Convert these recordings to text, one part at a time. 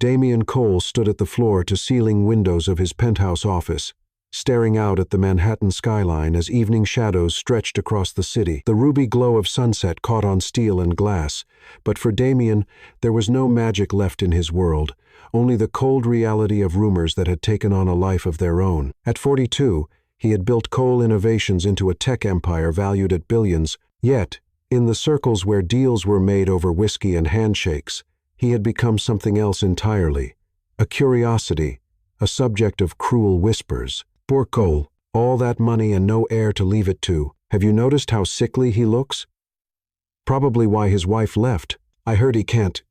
Damien Cole stood at the floor-to-ceiling windows of his penthouse office, staring out at the Manhattan skyline as evening shadows stretched across the city. The ruby glow of sunset caught on steel and glass, but for Damien, there was no magic left in his world, only the cold reality of rumors that had taken on a life of their own. At 42, he had built Cole Innovations into a tech empire valued at billions, yet, in the circles where deals were made over whiskey and handshakes, he had become something else entirely, a curiosity, a subject of cruel whispers. Poor Cole, all that money and no heir to leave it to. Have you noticed how sickly he looks? Probably why his wife left. I heard he can't,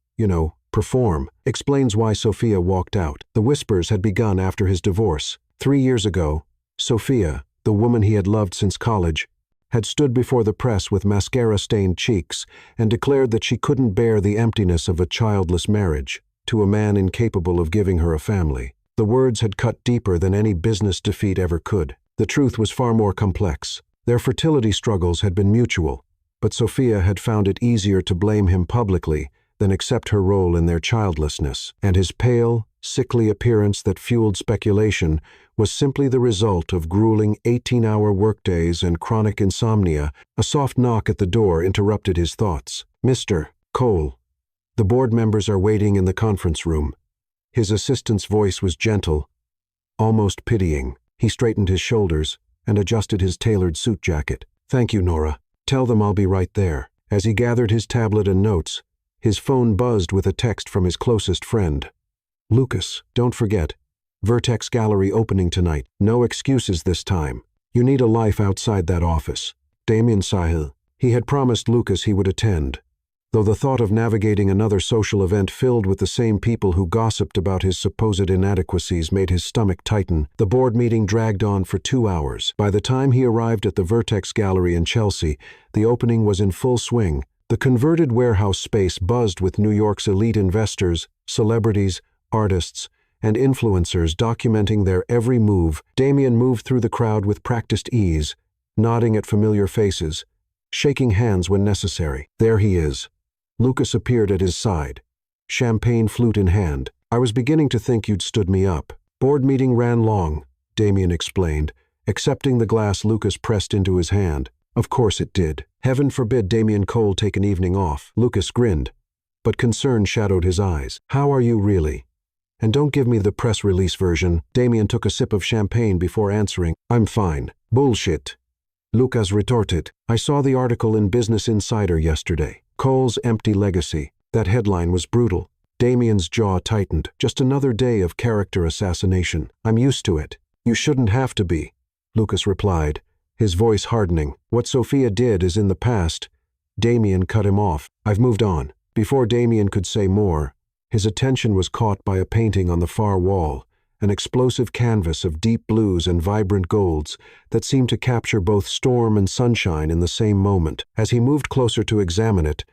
perform. Explains why Sophia walked out. The whispers had begun after his divorce. 3 years ago, Sophia, the woman he had loved since college, had stood before the press with mascara-stained cheeks and declared that she couldn't bear the emptiness of a childless marriage to a man incapable of giving her a family. The words had cut deeper than any business defeat ever could. The truth was far more complex. Their fertility struggles had been mutual, but Sophia had found it easier to blame him publicly than accept her role in their childlessness, and his pale, sickly appearance that fueled speculation was simply the result of grueling 18-hour workdays and chronic insomnia. A soft knock at the door interrupted his thoughts. "Mr. Cole, the board members are waiting in the conference room." His assistant's voice was gentle, almost pitying. He straightened his shoulders and adjusted his tailored suit jacket. "Thank you, Nora. Tell them I'll be right there." As he gathered his tablet and notes, his phone buzzed with a text from his closest friend. "Lucas, don't forget. Vertex Gallery opening tonight. No excuses this time. You need a life outside that office." Damien Sahil. He had promised Lucas he would attend, though the thought of navigating another social event filled with the same people who gossiped about his supposed inadequacies made his stomach tighten. The board meeting dragged on for 2 hours. By the time he arrived at the Vertex Gallery in Chelsea, the opening was in full swing. The converted warehouse space buzzed with New York's elite investors, celebrities, artists, and influencers documenting their every move. Damien moved through the crowd with practiced ease, nodding at familiar faces, shaking hands when necessary. "There he is." Lucas appeared at his side, champagne flute in hand. "I was beginning to think you'd stood me up." "Board meeting ran long," Damien explained, accepting the glass Lucas pressed into his hand. "Of course it did. Heaven forbid Damien Cole take an evening off." Lucas grinned, but concern shadowed his eyes. "How are you really? And don't give me the press release version." Damien took a sip of champagne before answering. "I'm fine." "Bullshit," Lucas retorted. "I saw the article in Business Insider yesterday. Cole's empty legacy. That headline was brutal." Damien's jaw tightened. "Just another day of character assassination. I'm used to it." "You shouldn't have to be," Lucas replied, his voice hardening. "What Sophia did is in the past." Damien cut him off. "I've moved on." Before Damien could say more, his attention was caught by a painting on the far wall, an explosive canvas of deep blues and vibrant golds that seemed to capture both storm and sunshine in the same moment. As he moved closer to examine it,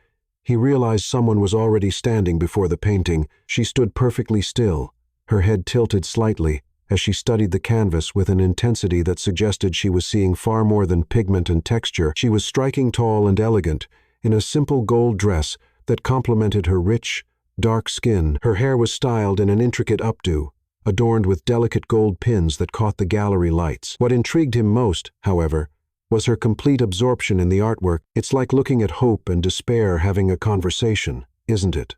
he realized someone was already standing before the painting. She stood perfectly still, her head tilted slightly, as she studied the canvas with an intensity that suggested she was seeing far more than pigment and texture. She was striking, tall and elegant, in a simple gold dress that complemented her rich, dark skin. Her hair was styled in an intricate updo, adorned with delicate gold pins that caught the gallery lights. What intrigued him most, however, was her complete absorption in the artwork. "It's like looking at hope and despair having a conversation, isn't it?"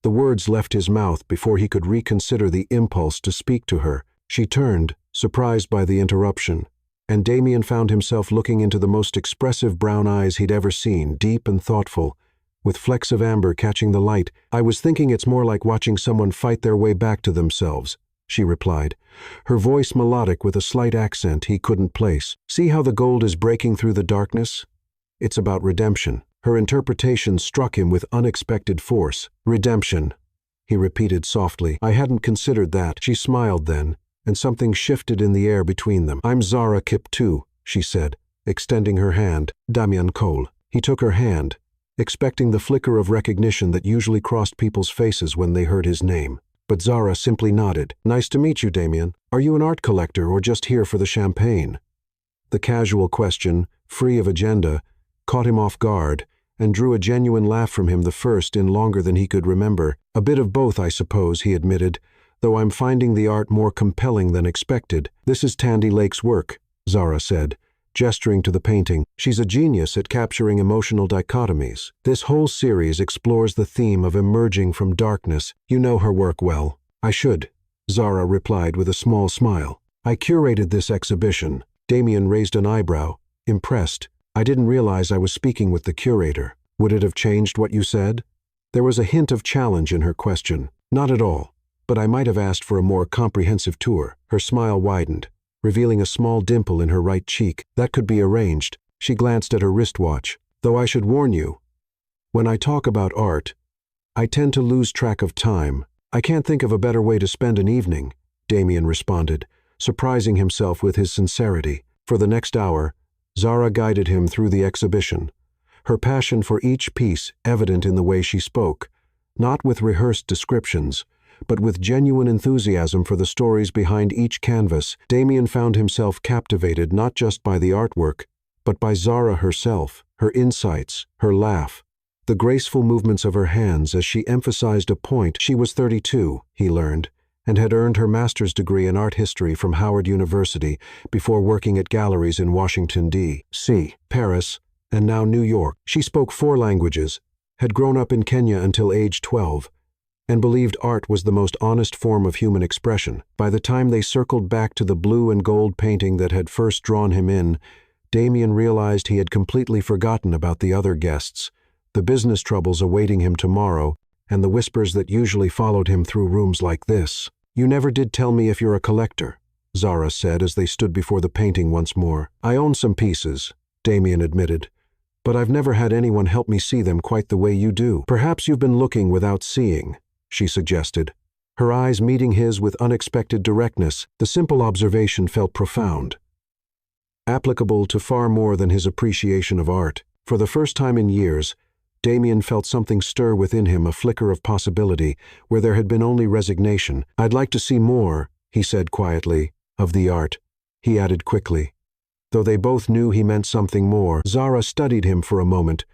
The words left his mouth before he could reconsider the impulse to speak to her. She turned, surprised by the interruption, and Damien found himself looking into the most expressive brown eyes he'd ever seen, deep and thoughtful, with flecks of amber catching the light. "I was thinking it's more like watching someone fight their way back to themselves," she replied, her voice melodic with a slight accent he couldn't place. "See how the gold is breaking through the darkness? It's about redemption." Her interpretation struck him with unexpected force. "Redemption," he repeated softly. "I hadn't considered that." She smiled then, and something shifted in the air between them. "I'm Zara Kip too," she said, extending her hand. "Damien Cole." He took her hand, expecting the flicker of recognition that usually crossed people's faces when they heard his name. But Zara simply nodded. "Nice to meet you, Damien. Are you an art collector or just here for the champagne?" The casual question, free of agenda, caught him off guard, and drew a genuine laugh from him, the first in longer than he could remember. "A bit of both, I suppose," he admitted, "though I'm finding the art more compelling than expected." "This is Tandy Lake's work," Zara said, gesturing to the painting. "She's a genius at capturing emotional dichotomies. This whole series explores the theme of emerging from darkness. You know her work well." "I should," Zara replied with a small smile. "I curated this exhibition." Damien raised an eyebrow, impressed. "I didn't realize I was speaking with the curator. Would it have changed what you said?" There was a hint of challenge in her question. "Not at all, but I might have asked for a more comprehensive tour." Her smile widened, revealing a small dimple in her right cheek. "That could be arranged." She glanced at her wristwatch. "Though I should warn you, when I talk about art, I tend to lose track of time." "I can't think of a better way to spend an evening," Damien responded, surprising himself with his sincerity. For the next hour, Zara guided him through the exhibition, her passion for each piece evident in the way she spoke, not with rehearsed descriptions, but with genuine enthusiasm for the stories behind each canvas. Damien found himself captivated not just by the artwork, but by Zara herself, her insights, her laugh, the graceful movements of her hands as she emphasized a point. She was 32, he learned, and had earned her master's degree in art history from Howard University before working at galleries in Washington, D.C., Paris, and now New York. She spoke 4 languages, had grown up in Kenya until age 12, and believed art was the most honest form of human expression. By the time they circled back to the blue and gold painting that had first drawn him in, Damien realized he had completely forgotten about the other guests, the business troubles awaiting him tomorrow, and the whispers that usually followed him through rooms like this. "You never did tell me if you're a collector," Zara said as they stood before the painting once more. "I own some pieces," Damien admitted, "but I've never had anyone help me see them quite the way you do." "Perhaps you've been looking without seeing," she suggested, her eyes meeting his with unexpected directness. The simple observation felt profound, applicable to far more than his appreciation of art. For the first time in years, Damien felt something stir within him, a flicker of possibility where there had been only resignation. "I'd like to see more," he said quietly, "of the art," he added quickly. Though they both knew he meant something more, Zara studied him for a moment,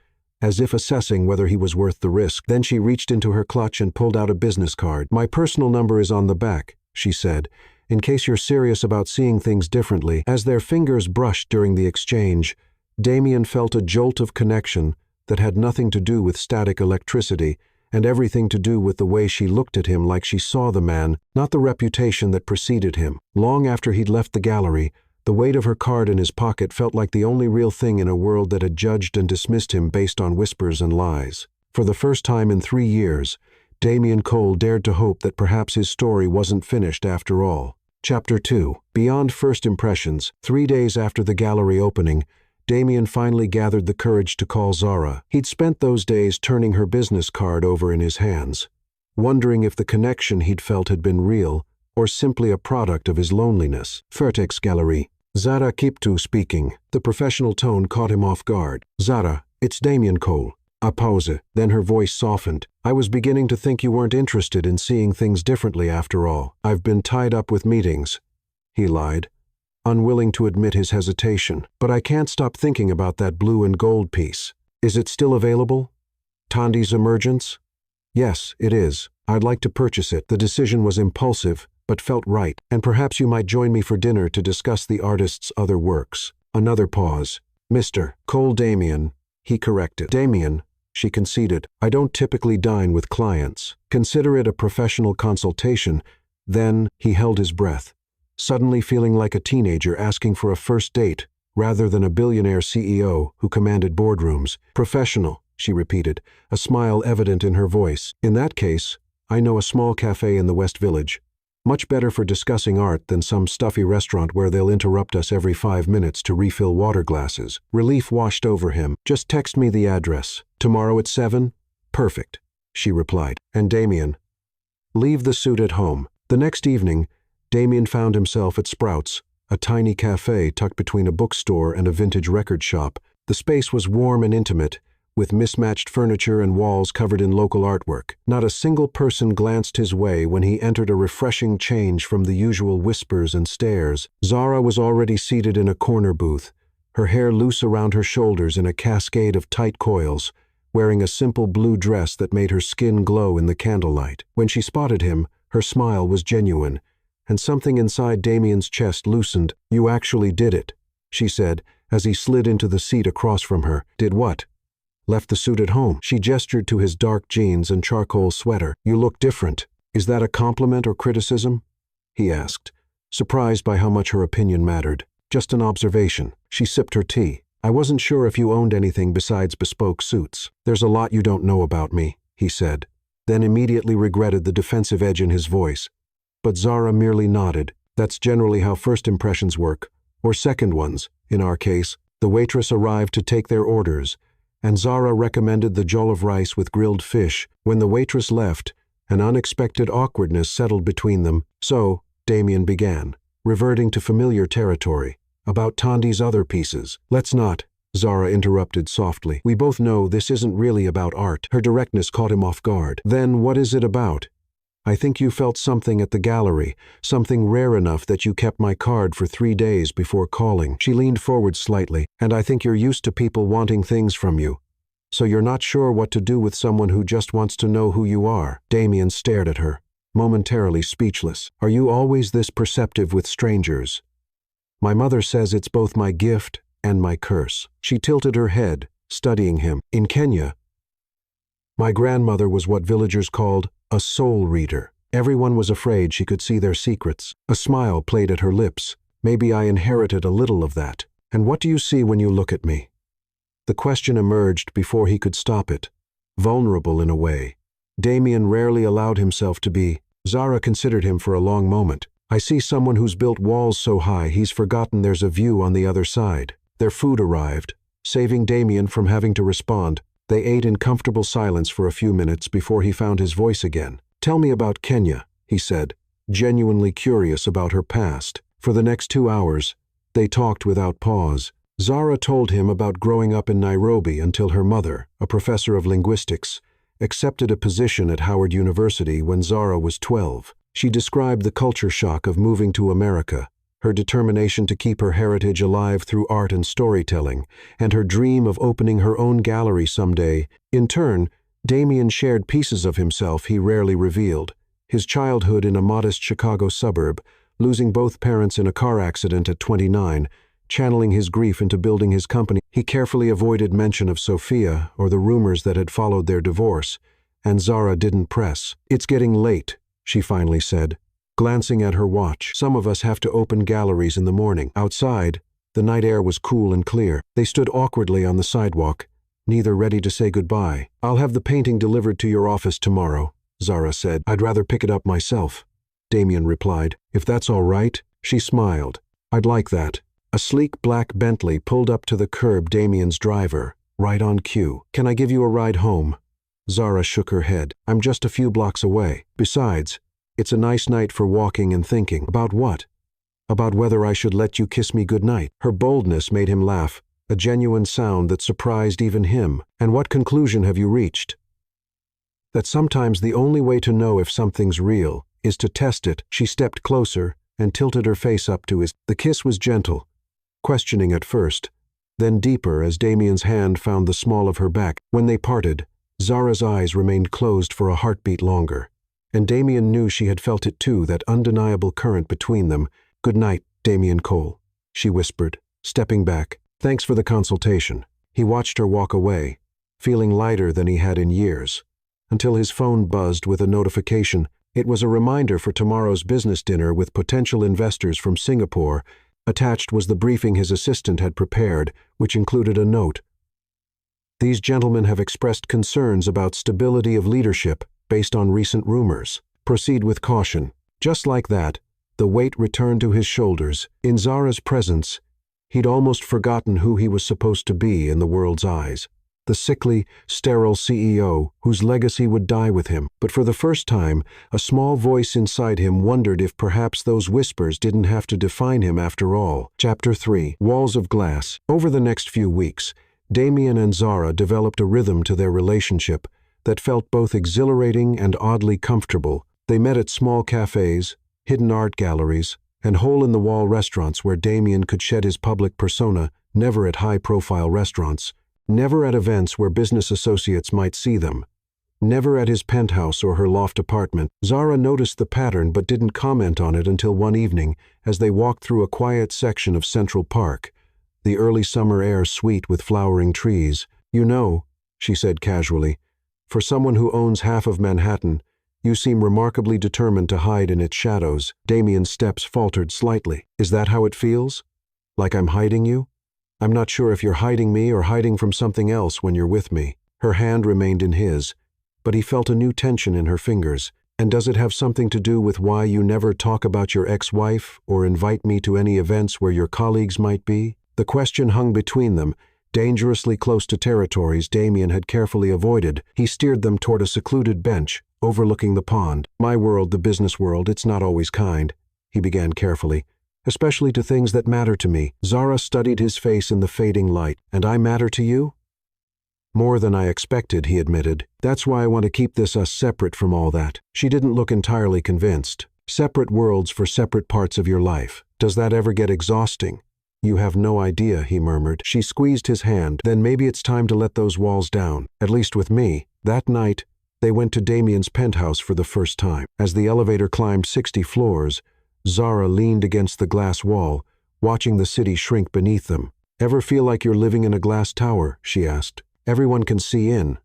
as if assessing whether he was worth the risk. Then she reached into her clutch and pulled out a business card. "My personal number is on the back," she said, "in case you're serious about seeing things differently." As their fingers brushed during the exchange, Damien felt a jolt of connection that had nothing to do with static electricity and everything to do with the way she looked at him, like she saw the man, not the reputation that preceded him. Long after he'd left the gallery, the weight of her card in his pocket felt like the only real thing in a world that had judged and dismissed him based on whispers and lies. For the first time in 3 years, Damien Cole dared to hope that perhaps his story wasn't finished after all. Chapter 2. Beyond first impressions. 3 days after the gallery opening, Damien finally gathered the courage to call Zara. He'd spent those days turning her business card over in his hands, wondering if the connection he'd felt had been real or simply a product of his loneliness. Vertex Gallery. Zara Kiptu speaking. The professional tone caught him off guard. "Zara, it's Damien Cole." A pause, then her voice softened. "I was beginning to think you weren't interested in seeing things differently after all." "I've been tied up with meetings," he lied, unwilling to admit his hesitation. "But I can't stop thinking about that blue and gold piece. Is it still available? Tandy's Emergence?" "Yes, it is. I'd like to purchase it." The decision was impulsive, but felt right. "And perhaps you might join me for dinner to discuss the artist's other works." Another pause. "Mr. Cole Damien," he corrected. "Damien," she conceded. "I don't typically dine with clients. Consider it a professional consultation." Then he held his breath, suddenly feeling like a teenager asking for a first date rather than a billionaire CEO who commanded boardrooms. "Professional," she repeated, a smile evident in her voice. "In that case, I know a small cafe in the West Village. Much better for discussing art than some stuffy restaurant where they'll interrupt us every 5 minutes to refill water glasses." Relief washed over him. "Just text me the address. Tomorrow at 7? Perfect," she replied. And Damien, leave the suit at home. The next evening, Damien found himself at Sprouts, a tiny cafe tucked between a bookstore and a vintage record shop. The space was warm and intimate, with mismatched furniture and walls covered in local artwork. Not a single person glanced his way when he entered, a refreshing change from the usual whispers and stares. Zara was already seated in a corner booth, her hair loose around her shoulders in a cascade of tight coils, wearing a simple blue dress that made her skin glow in the candlelight. When she spotted him, her smile was genuine, and something inside Damien's chest loosened. "You actually did it," she said, as he slid into the seat across from her. "Did what?" "Left the suit at home." She gestured to his dark jeans and charcoal sweater. "You look different." "Is that a compliment or criticism?" he asked, surprised by how much her opinion mattered. "Just an observation." She sipped her tea. "I wasn't sure if you owned anything besides bespoke suits." "There's a lot you don't know about me," he said, then immediately regretted the defensive edge in his voice. But Zara merely nodded. "That's generally how first impressions work, or second ones, in our case." The waitress arrived to take their orders, and Zara recommended the jollof rice with grilled fish. When the waitress left, an unexpected awkwardness settled between them. "So," Damien began, reverting to familiar territory, "about Tandi's other pieces." "Let's not," Zara interrupted softly. "We both know this isn't really about art." Her directness caught him off guard. "Then what is it about?" "I think you felt something at the gallery, something rare enough that you kept my card for 3 days before calling." She leaned forward slightly. "And I think you're used to people wanting things from you. So you're not sure what to do with someone who just wants to know who you are." Damien stared at her, momentarily speechless. "Are you always this perceptive with strangers?" "My mother says it's both my gift and my curse." She tilted her head, studying him. "In Kenya, my grandmother was what villagers called a soul reader. Everyone was afraid she could see their secrets." A smile played at her lips. "Maybe I inherited a little of that." "And what do you see when you look at me?" The question emerged before he could stop it. Vulnerable in a way. Damien rarely allowed himself to be. Zara considered him for a long moment. "I see someone who's built walls so high he's forgotten there's a view on the other side." Their food arrived, saving Damien from having to respond. They ate in comfortable silence for a few minutes before he found his voice again. "Tell me about Kenya," he said, genuinely curious about her past. For the next 2 hours, they talked without pause. Zara told him about growing up in Nairobi until her mother, a professor of linguistics, accepted a position at Howard University when Zara was 12. She described the culture shock of moving to America, her determination to keep her heritage alive through art and storytelling, and her dream of opening her own gallery someday. In turn, Damien shared pieces of himself he rarely revealed. His childhood in a modest Chicago suburb, losing both parents in a car accident at 29, channeling his grief into building his company. He carefully avoided mention of Sophia or the rumors that had followed their divorce, and Zara didn't press. "It's getting late," she finally said, glancing at her watch. "Some of us have to open galleries in the morning." Outside, the night air was cool and clear. They stood awkwardly on the sidewalk, neither ready to say goodbye. "I'll have the painting delivered to your office tomorrow," Zara said. "I'd rather pick it up myself," Damien replied. "If that's all right." She smiled. "I'd like that." A sleek black Bentley pulled up to the curb Damien's driver, right on cue. "Can I give you a ride home?" Zara shook her head. "I'm just a few blocks away. Besides, it's a nice night for walking and thinking." "About what?" "About whether I should let you kiss me goodnight." Her boldness made him laugh, a genuine sound that surprised even him. "And what conclusion have you reached?" "That sometimes the only way to know if something's real is to test it." She stepped closer and tilted her face up to his. The kiss was gentle, questioning at first, then deeper as Damien's hand found the small of her back. When they parted, Zara's eyes remained closed for a heartbeat longer, and Damien knew she had felt it too, that undeniable current between them. "Good night, Damien Cole," she whispered, stepping back. "Thanks for the consultation." He watched her walk away, feeling lighter than he had in years, until his phone buzzed with a notification. It was a reminder for tomorrow's business dinner with potential investors from Singapore. Attached was the briefing his assistant had prepared, which included a note. "These gentlemen have expressed concerns about stability of leadership based on recent rumors. Proceed with caution." Just like that, the weight returned to his shoulders. In Zara's presence, he'd almost forgotten who he was supposed to be in the world's eyes. The sickly, sterile CEO whose legacy would die with him. But for the first time, a small voice inside him wondered if perhaps those whispers didn't have to define him after all. Chapter 3. Walls of Glass. Over the next few weeks, Damien and Zara developed a rhythm to their relationship that felt both exhilarating and oddly comfortable. They met at small cafes, hidden art galleries, and hole-in-the-wall restaurants where Damien could shed his public persona, never at high-profile restaurants. Never at events where business associates might see them. Never at his penthouse or her loft apartment. Zara noticed the pattern but didn't comment on it until one evening as they walked through a quiet section of Central Park, the early summer air sweet with flowering trees. "You know," she said casually, "for someone who owns half of Manhattan, you seem remarkably determined to hide in its shadows." Damien's steps faltered slightly. "Is that how it feels? Like I'm hiding you? I'm not sure if you're hiding me or hiding from something else when you're with me." Her hand remained in his, but he felt a new tension in her fingers. "And does it have something to do with why you never talk about your ex-wife or invite me to any events where your colleagues might be?" The question hung between them, dangerously close to territories Damien had carefully avoided. He steered them toward a secluded bench, overlooking the pond. "My world, the business world, it's not always kind," he began carefully, "especially to things that matter to me." Zara studied his face in the fading light. "And I matter to you?" "More than I expected," he admitted. "That's why I want to keep this us separate from all that." She didn't look entirely convinced. "Separate worlds for separate parts of your life. Does that ever get exhausting?" "You have no idea," he murmured. She squeezed his hand. "Then maybe it's time to let those walls down, at least with me." That night, they went to Damien's penthouse for the first time. As the elevator climbed 60 floors, Zara leaned against the glass wall, watching the city shrink beneath them. "Ever feel like you're living in a glass tower?" she asked. "Everyone can see in,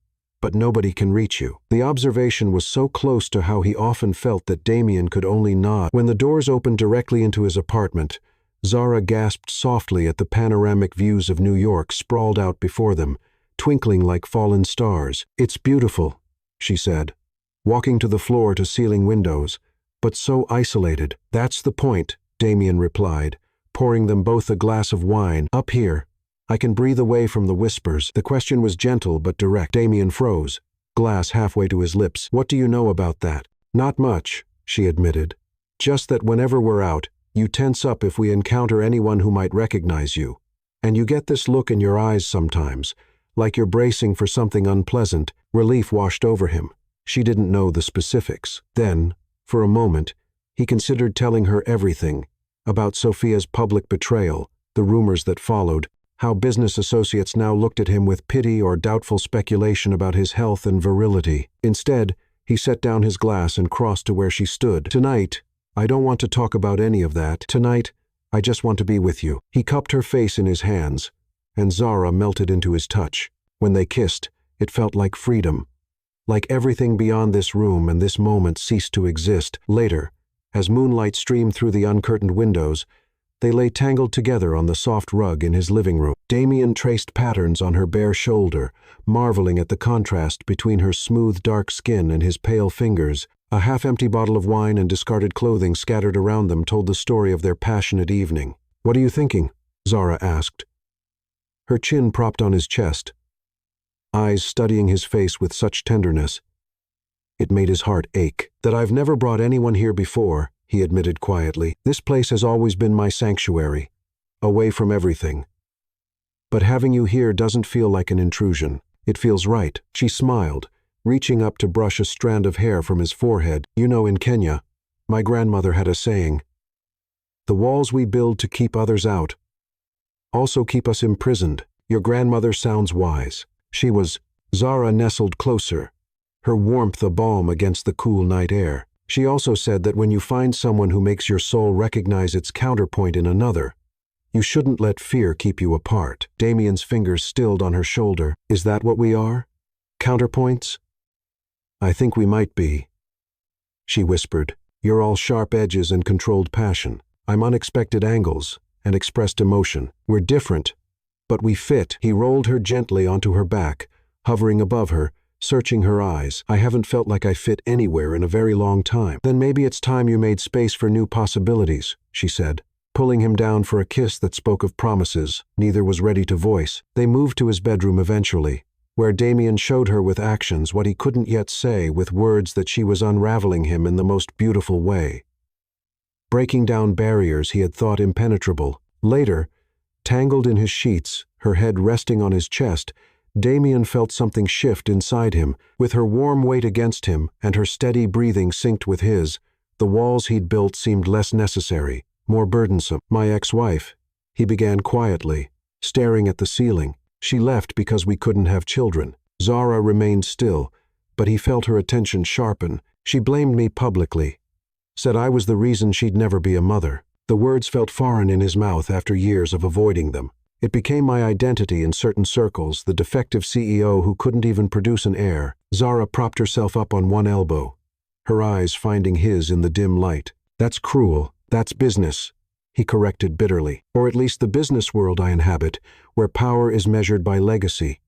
but nobody can reach you." The observation was so close to how he often felt that Damien could only nod. When the doors opened directly into his apartment, Zara gasped softly at the panoramic views of New York sprawled out before them, twinkling like fallen stars. "It's beautiful," she said, walking to the floor-to-ceiling windows, "but so isolated." "That's the point," Damien replied, pouring them both a glass of wine. "Up here, I can breathe away from the whispers." The question was gentle but direct. Damien froze, glass halfway to his lips. "What do you know about that?" "Not much," she admitted. "Just that whenever we're out, you tense up if we encounter anyone who might recognize you. And you get this look in your eyes sometimes, like you're bracing for something unpleasant." Relief washed over him. She didn't know the specifics. Then, for a moment, he considered telling her everything about Sophia's public betrayal, the rumors that followed, how business associates now looked at him with pity or doubtful speculation about his health and virility. Instead, he set down his glass and crossed to where she stood. "Tonight, I don't want to talk about any of that. Tonight, I just want to be with you." He cupped her face in his hands, and Zara melted into his touch. When they kissed, it felt like freedom, like everything beyond this room and this moment ceased to exist. Later, as moonlight streamed through the uncurtained windows, they lay tangled together on the soft rug in his living room. Damien traced patterns on her bare shoulder, marveling at the contrast between her smooth dark skin and his pale fingers. A half-empty bottle of wine and discarded clothing scattered around them told the story of their passionate evening. "What are you thinking?" Zara asked, her chin propped on his chest, eyes studying his face with such tenderness. It made his heart ache. "That I've never brought anyone here before," he admitted quietly. "This place has always been my sanctuary, away from everything. But having you here doesn't feel like an intrusion. It feels right." She smiled, reaching up to brush a strand of hair from his forehead. "You know, in Kenya, my grandmother had a saying, 'The walls we build to keep others out also keep us imprisoned.' Your grandmother sounds wise." She was. Zara nestled closer, her warmth a balm against the cool night air. "She also said that when you find someone who makes your soul recognize its counterpoint in another, you shouldn't let fear keep you apart." Damien's fingers stilled on her shoulder. "Is that what we are? Counterpoints?" "I think we might be," she whispered. "You're all sharp edges and controlled passion. I'm unexpected angles and expressed emotion. We're different, but we fit." He rolled her gently onto her back, hovering above her, searching her eyes. "I haven't felt like I fit anywhere in a very long time." "Then maybe it's time you made space for new possibilities," she said, pulling him down for a kiss that spoke of promises neither was ready to voice. They moved to his bedroom eventually, where Damien showed her with actions what he couldn't yet say with words, that she was unraveling him in the most beautiful way, breaking down barriers he had thought impenetrable. Later, tangled in his sheets, her head resting on his chest, Damien felt something shift inside him. With her warm weight against him and her steady breathing synced with his, the walls he'd built seemed less necessary, more burdensome. "My ex-wife," he began quietly, staring at the ceiling. She left because we couldn't have children. Zara remained still, but he felt her attention sharpen. She blamed me publicly, said I was the reason she'd never be a mother. The words felt foreign in his mouth after years of avoiding them. It became my identity in certain circles, the defective CEO who couldn't even produce an heir. Zara propped herself up on one elbow, her eyes finding his in the dim light. That's cruel. That's business, he corrected bitterly. Or at least the business world I inhabit, where power is measured by legacy.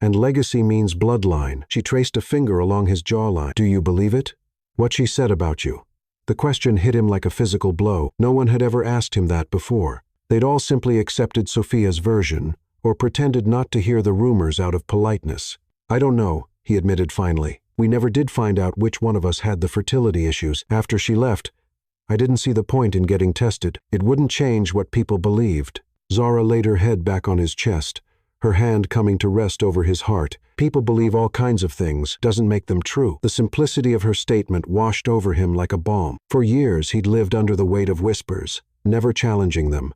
And legacy means bloodline. She traced a finger along his jawline. Do you believe it? What she said about you. The question hit him like a physical blow. No one had ever asked him that before. They'd all simply accepted Sophia's version, or pretended not to hear the rumors out of politeness. I don't know, he admitted finally. We never did find out which one of us had the fertility issues. After she left, I didn't see the point in getting tested. It wouldn't change what people believed. Zara laid her head back on his chest, her hand coming to rest over his heart. People believe all kinds of things, doesn't make them true. The simplicity of her statement washed over him like a balm. For years he'd lived under the weight of whispers, never challenging them,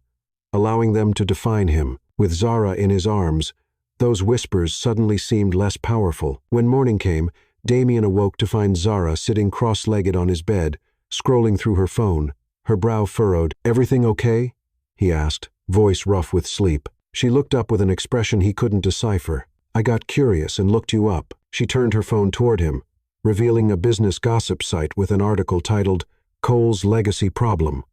allowing them to define him. With Zara in his arms, those whispers suddenly seemed less powerful. When morning came, Damien awoke to find Zara sitting cross-legged on his bed, scrolling through her phone, her brow furrowed. Everything okay? He asked, voice rough with sleep. She looked up with an expression he couldn't decipher. I got curious and looked you up. She turned her phone toward him, revealing a business gossip site with an article titled, Cole's Legacy Problem.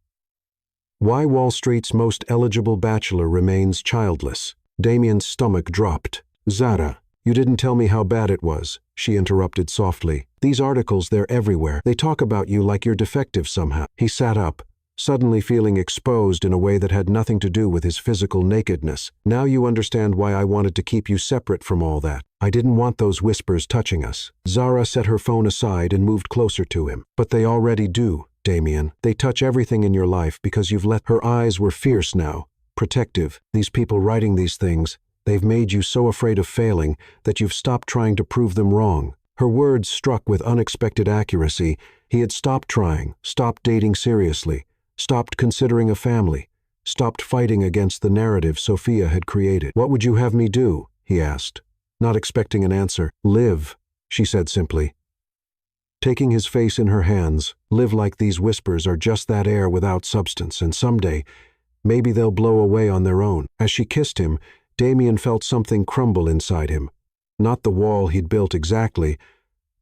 Why Wall Street's most eligible bachelor remains childless. Damien's stomach dropped. Zara, you didn't tell me how bad it was, she interrupted softly. These articles, they're everywhere. They talk about you like you're defective somehow. He sat up, suddenly feeling exposed in a way that had nothing to do with his physical nakedness. Now you understand why I wanted to keep you separate from all that. I didn't want those whispers touching us. Zara set her phone aside and moved closer to him. But they already do, Damien. They touch everything in your life because you've let... Her eyes were fierce now, protective. These people writing these things, they've made you so afraid of failing that you've stopped trying to prove them wrong. Her words struck with unexpected accuracy. He had stopped trying, stopped dating seriously, stopped considering a family, stopped fighting against the narrative Sophia had created. What would you have me do? He asked, not expecting an answer. Live, she said simply. Taking his face in her hands, live like these whispers are just that air without substance, and someday, maybe they'll blow away on their own. As she kissed him, Damien felt something crumble inside him. Not the wall he'd built exactly,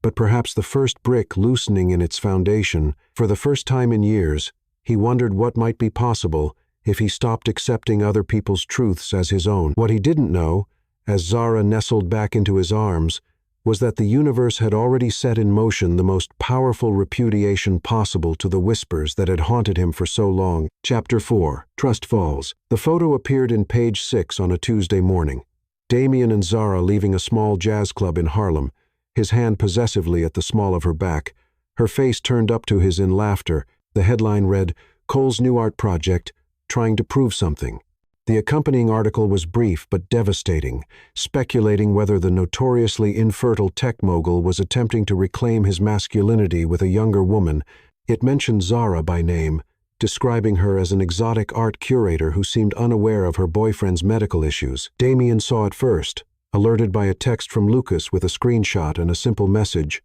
but perhaps the first brick loosening in its foundation. For the first time in years, he wondered what might be possible if he stopped accepting other people's truths as his own. What he didn't know, as Zara nestled back into his arms, was that the universe had already set in motion the most powerful repudiation possible to the whispers that had haunted him for so long. Chapter 4. Trust Falls. The photo appeared in page 6 on a Tuesday morning. Damien and Zara leaving a small jazz club in Harlem, his hand possessively at the small of her back, her face turned up to his in laughter. The headline read, Cole's new art project, trying to prove something. The accompanying article was brief but devastating, speculating whether the notoriously infertile tech mogul was attempting to reclaim his masculinity with a younger woman. It mentioned Zara by name, describing her as an exotic art curator who seemed unaware of her boyfriend's medical issues. Damien saw it first, alerted by a text from Lucas with a screenshot and a simple message.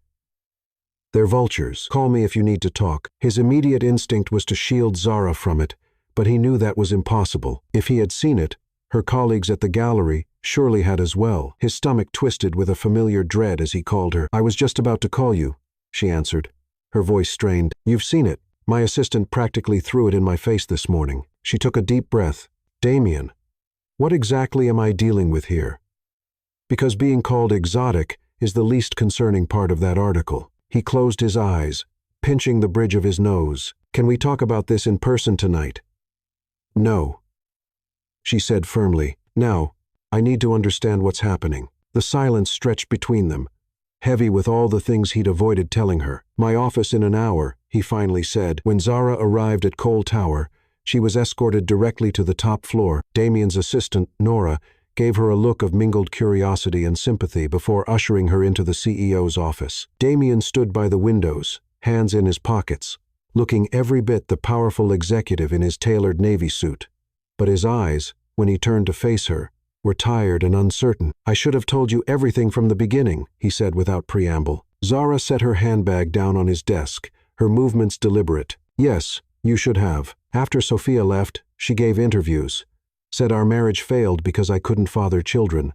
They're vultures. Call me if you need to talk. His immediate instinct was to shield Zara from it, but he knew that was impossible. If he had seen it, her colleagues at the gallery surely had as well. His stomach twisted with a familiar dread as he called her. I was just about to call you, she answered, her voice strained. You've seen it. My assistant practically threw it in my face this morning. She took a deep breath. Damien, what exactly am I dealing with here? Because being called exotic is the least concerning part of that article. He closed his eyes, pinching the bridge of his nose. Can we talk about this in person tonight? No, she said firmly. Now, I need to understand what's happening. The silence stretched between them, heavy with all the things he'd avoided telling her. My office in an hour, he finally said. When Zara arrived at Cole Tower, she was escorted directly to the top floor. Damien's assistant, Nora, gave her a look of mingled curiosity and sympathy before ushering her into the CEO's office. Damien stood by the windows, hands in his pockets, looking every bit the powerful executive in his tailored navy suit. But his eyes, when he turned to face her, We're tired and uncertain. I should have told you everything from the beginning, he said without preamble. Zara set her handbag down on his desk, her movements deliberate. Yes, you should have. After Sophia left, she gave interviews. Said our marriage failed because I couldn't father children.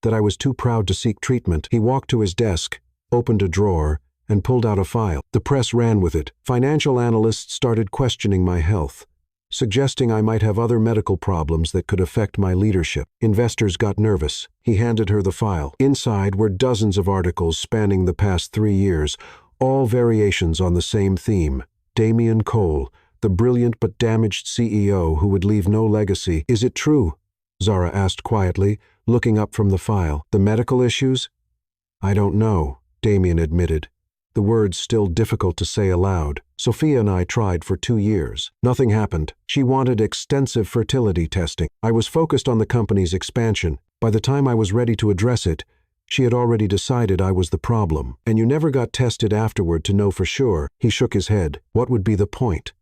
That I was too proud to seek treatment. He walked to his desk, opened a drawer, and pulled out a file. The press ran with it. Financial analysts started questioning my health, suggesting I might have other medical problems that could affect my leadership. Investors got nervous. He handed her the file. Inside were dozens of articles spanning the past 3 years, all variations on the same theme. Damian Cole, the brilliant but damaged CEO who would leave no legacy. Is it true? Zara asked quietly, looking up from the file. The medical issues? I don't know, Damian admitted, the words still difficult to say aloud. Sophia and I tried for 2 years. Nothing happened. She wanted extensive fertility testing. I was focused on the company's expansion. By the time I was ready to address it, she had already decided I was the problem. And you never got tested afterward to know for sure. He shook his head. What would be the point?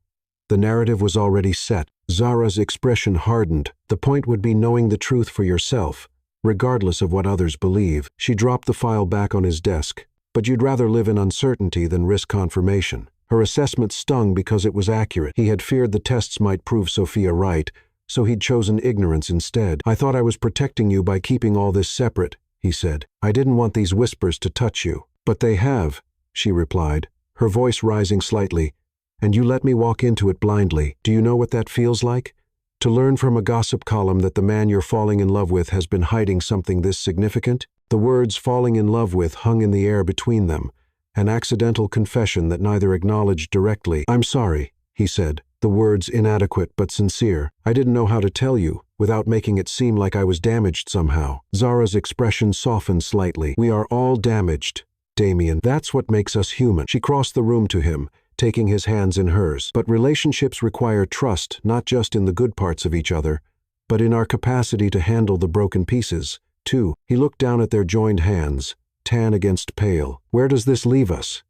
The narrative was already set. Zara's expression hardened. The point would be knowing the truth for yourself, regardless of what others believe. She dropped the file back on his desk. But you'd rather live in uncertainty than risk confirmation. Her assessment stung because it was accurate. He had feared the tests might prove Sophia right, so he'd chosen ignorance instead. I thought I was protecting you by keeping all this separate, he said. I didn't want these whispers to touch you. But they have, she replied, her voice rising slightly. And you let me walk into it blindly. Do you know what that feels like? To learn from a gossip column that the man you're falling in love with has been hiding something this significant? The words falling in love with hung in the air between them, an accidental confession that neither acknowledged directly. I'm sorry, he said, the words inadequate but sincere. I didn't know how to tell you, without making it seem like I was damaged somehow. Zara's expression softened slightly. We are all damaged, Damian. That's what makes us human. She crossed the room to him, taking his hands in hers. But relationships require trust, not just in the good parts of each other, but in our capacity to handle the broken pieces, too. He looked down at their joined hands, tan against pale. Where does this leave us?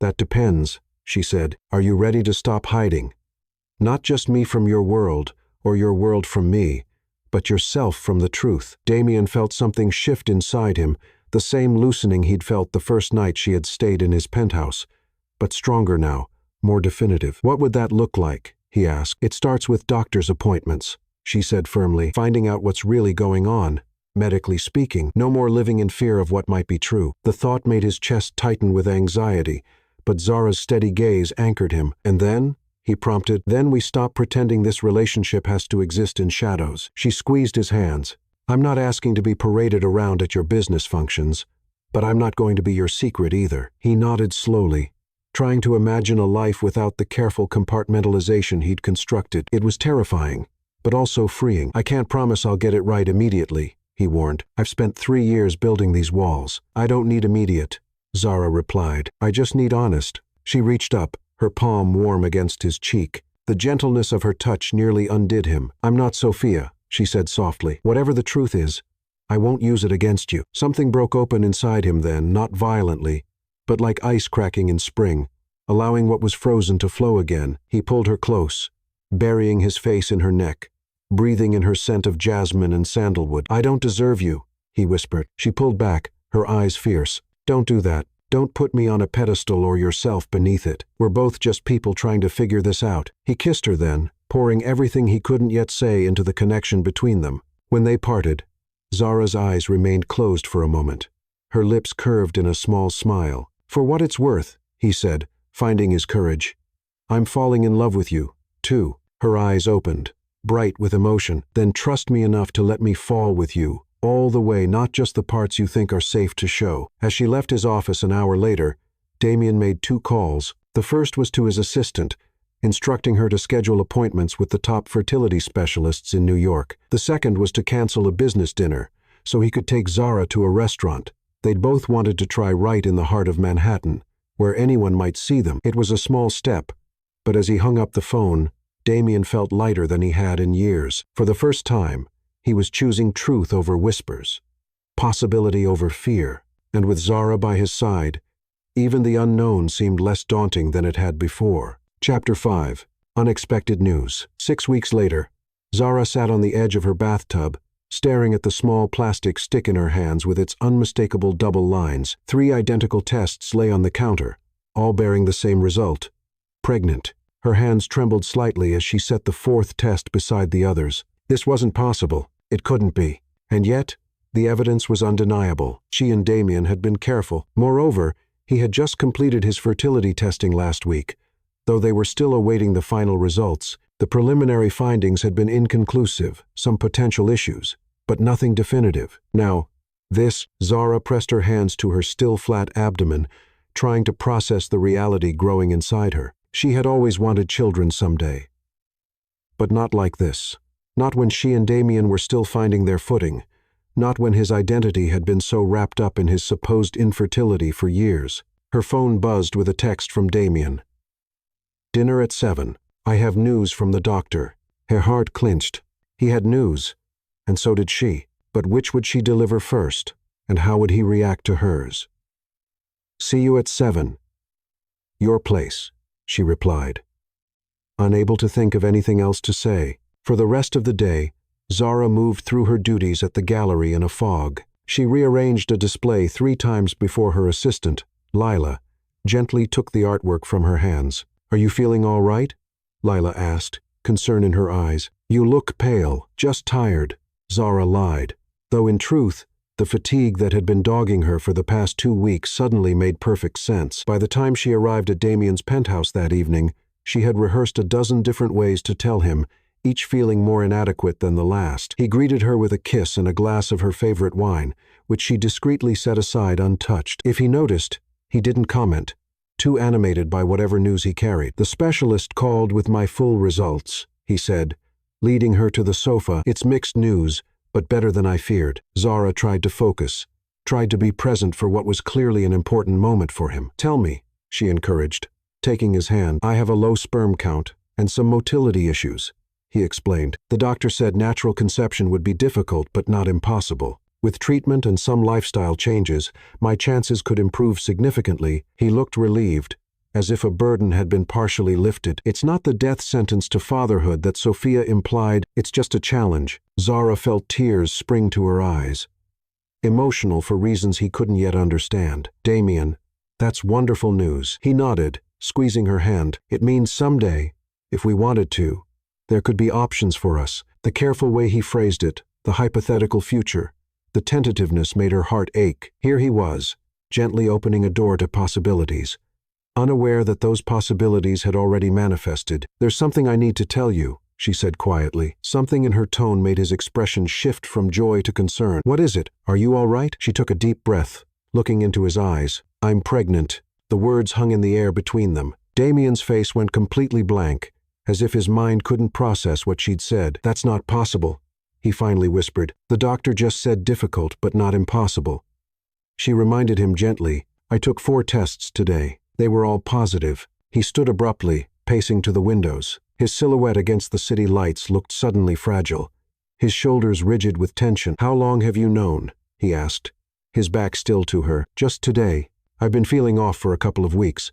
That depends, she said. Are you ready to stop hiding? Not just me from your world, or your world from me, but yourself from the truth. Damian felt something shift inside him, the same loosening he'd felt the first night she had stayed in his penthouse, but stronger now, more definitive. What would that look like? He asked. It starts with doctor's appointments, she said firmly, finding out what's really going on. Medically speaking, no more living in fear of what might be true. The thought made his chest tighten with anxiety, but Zara's steady gaze anchored him. And then, he prompted, then we stop pretending this relationship has to exist in shadows. She squeezed his hands. I'm not asking to be paraded around at your business functions, but I'm not going to be your secret either. He nodded slowly, trying to imagine a life without the careful compartmentalization he'd constructed. It was terrifying, but also freeing. I can't promise I'll get it right immediately, he warned. I've spent 3 years building these walls. I don't need immediate, Zara replied. I just need honest. She reached up, her palm warm against his cheek. The gentleness of her touch nearly undid him. I'm not Sophia, she said softly. Whatever the truth is, I won't use it against you. Something broke open inside him then, not violently, but like ice cracking in spring, allowing what was frozen to flow again. He pulled her close, burying his face in her neck, breathing in her scent of jasmine and sandalwood. I don't deserve you, he whispered. She pulled back, her eyes fierce. Don't do that. Don't put me on a pedestal or yourself beneath it. We're both just people trying to figure this out. He kissed her then, pouring everything he couldn't yet say into the connection between them. When they parted, Zara's eyes remained closed for a moment. Her lips curved in a small smile. For what it's worth, he said, finding his courage. I'm falling in love with you, too. Her eyes opened, bright with emotion. Then trust me enough to let me fall with you, all the way, not just the parts you think are safe to show. As she left his office an hour later, Damian made 2 calls. The first was to his assistant, instructing her to schedule appointments with the top fertility specialists in New York. The second was to cancel a business dinner, so he could take Zara to a restaurant. They'd both wanted to try right in the heart of Manhattan, where anyone might see them. It was a small step, but as he hung up the phone, Damian felt lighter than he had in years. For the first time, he was choosing truth over whispers, possibility over fear, and with Zara by his side, even the unknown seemed less daunting than it had before. Chapter 5. Unexpected news. 6 weeks later, Zara sat on the edge of her bathtub, staring at the small plastic stick in her hands with its unmistakable double lines. 3 identical tests lay on the counter, all bearing the same result: pregnant. Her hands trembled slightly as she set the 4th test beside the others. This wasn't possible. It couldn't be. And yet, the evidence was undeniable. She and Damien had been careful. Moreover, he had just completed his fertility testing last week. Though they were still awaiting the final results, the preliminary findings had been inconclusive, some potential issues, but nothing definitive. Now, Zara pressed her hands to her still flat abdomen, trying to process the reality growing inside her. She had always wanted children someday. But not like this. Not when she and Damien were still finding their footing. Not when his identity had been so wrapped up in his supposed infertility for years. Her phone buzzed with a text from Damien. "Dinner at 7. I have news from the doctor." Her heart clinched. He had news, and so did she. But which would she deliver first, and how would he react to hers? "See you at 7. Your place," she replied. Unable to think of anything else to say, for the rest of the day, Zara moved through her duties at the gallery in a fog. She rearranged a display 3 times before her assistant, Lila, gently took the artwork from her hands. "Are you feeling all right?" Lila asked, concern in her eyes. "You look pale, just tired," Zara lied, though in truth, the fatigue that had been dogging her for the past 2 weeks suddenly made perfect sense. By the time she arrived at Damien's penthouse that evening, she had rehearsed a dozen different ways to tell him, each feeling more inadequate than the last. He greeted her with a kiss and a glass of her favorite wine, which she discreetly set aside untouched. If he noticed, he didn't comment, too animated by whatever news he carried. "The specialist called with my full results," he said, leading her to the sofa. "It's mixed news, but better than I feared." Zara tried to focus, tried to be present for what was clearly an important moment for him. "Tell me," she encouraged, taking his hand. "I have a low sperm count and some motility issues," he explained. "The doctor said natural conception would be difficult but not impossible. With treatment and some lifestyle changes, my chances could improve significantly." He looked relieved, as if a burden had been partially lifted. "It's not the death sentence to fatherhood that Sophia implied, it's just a challenge." Zara felt tears spring to her eyes, emotional for reasons he couldn't yet understand. "Damien, that's wonderful news." He nodded, squeezing her hand. "It means someday, if we wanted to, there could be options for us." The careful way he phrased it, the hypothetical future, the tentativeness made her heart ache. Here he was, gently opening a door to possibilities, unaware that those possibilities had already manifested. "There's something I need to tell you," she said quietly. Something in her tone made his expression shift from joy to concern. "What is it? Are you all right?" She took a deep breath, looking into his eyes. "I'm pregnant." The words hung in the air between them. Damien's face went completely blank, as if his mind couldn't process what she'd said. "That's not possible," he finally whispered. "The doctor just said difficult, but not impossible." She reminded him gently, "I took 4 tests today. They were all positive." He stood abruptly, pacing to the windows. His silhouette against the city lights looked suddenly fragile, his shoulders rigid with tension. "How long have you known?" he asked, his back still to her. "Just today. I've been feeling off for a couple of weeks,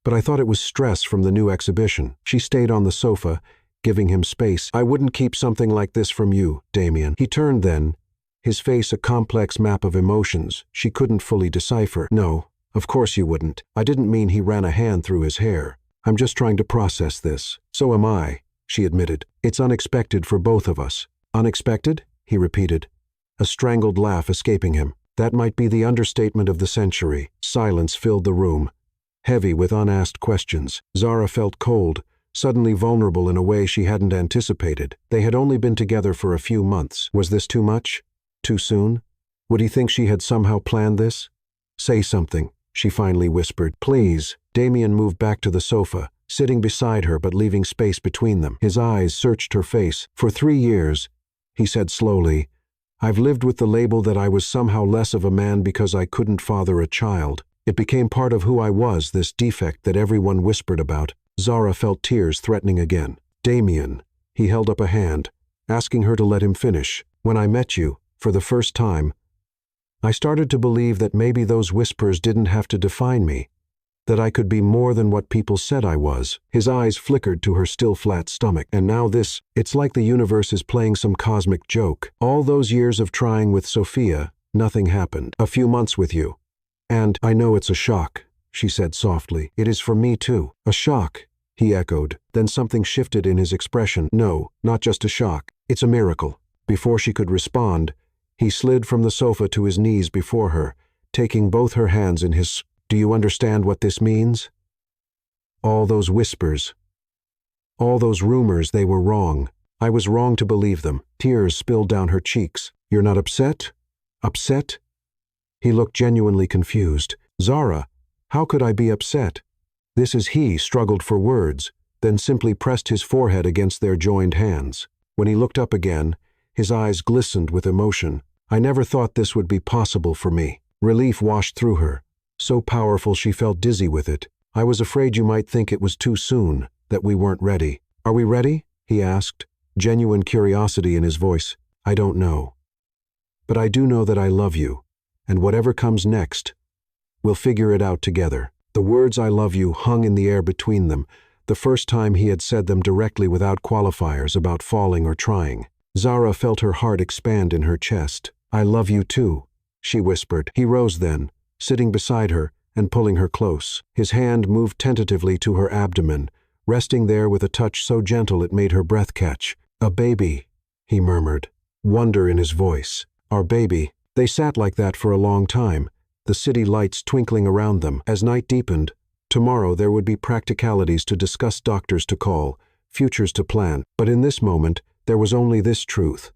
but I thought it was stress from the new exhibition." She stayed on the sofa, giving him space. "I wouldn't keep something like this from you, Damien." He turned then, his face a complex map of emotions she couldn't fully decipher. "No, of course you wouldn't. I didn't mean he ran a hand through his hair. I'm just trying to process this." "So am I," she admitted. "It's unexpected for both of us." "Unexpected?" he repeated, a strangled laugh escaping him. That might be the understatement of the century. Silence filled the room, heavy with unasked questions. Zara felt cold, suddenly vulnerable in a way she hadn't anticipated. They had only been together for a few months. Was this too much? Too soon? Would he think she had somehow planned this? "Say something," she finally whispered. "Please." Damien moved back to the sofa, sitting beside her but leaving space between them. His eyes searched her face. "For 3 years," he said slowly, "I've lived with the label that I was somehow less of a man because I couldn't father a child. It became part of who I was, this defect that everyone whispered about." Zara felt tears threatening again. "Damien," he held up a hand, asking her to let him finish. "When I met you, for the first time, I started to believe that maybe those whispers didn't have to define me. That I could be more than what people said I was. His eyes flickered to her still flat stomach. And now this, it's like the universe is playing some cosmic joke. All those years of trying with Sophia, nothing happened. A few months with you. And I know it's a shock, she said softly. It is for me too. A shock, he echoed. Then something shifted in his expression. No, not just a shock. It's a miracle. Before she could respond, he slid from the sofa to his knees before her, taking both her hands in his. Do you understand what this means? All those whispers. All those rumors, they were wrong. I was wrong to believe them. Tears spilled down her cheeks. You're not upset? Upset? He looked genuinely confused. Zara, how could I be upset? He struggled for words, then simply pressed his forehead against their joined hands. When he looked up again, his eyes glistened with emotion. I never thought this would be possible for me. Relief washed through her. So powerful she felt dizzy with it. I was afraid you might think it was too soon, that we weren't ready. Are we ready? He asked, genuine curiosity in his voice. I don't know. But I do know that I love you, and whatever comes next, we'll figure it out together. The words I love you hung in the air between them, the first time he had said them directly without qualifiers about falling or trying. Zara felt her heart expand in her chest. I love you too, she whispered. He rose then, sitting beside her and pulling her close. His hand moved tentatively to her abdomen, resting there with a touch so gentle it made her breath catch. A baby, he murmured, wonder in his voice. Our baby. They sat like that for a long time, the city lights twinkling around them. As night deepened, tomorrow there would be practicalities to discuss, doctors to call, futures to plan. But in this moment, there was only this truth.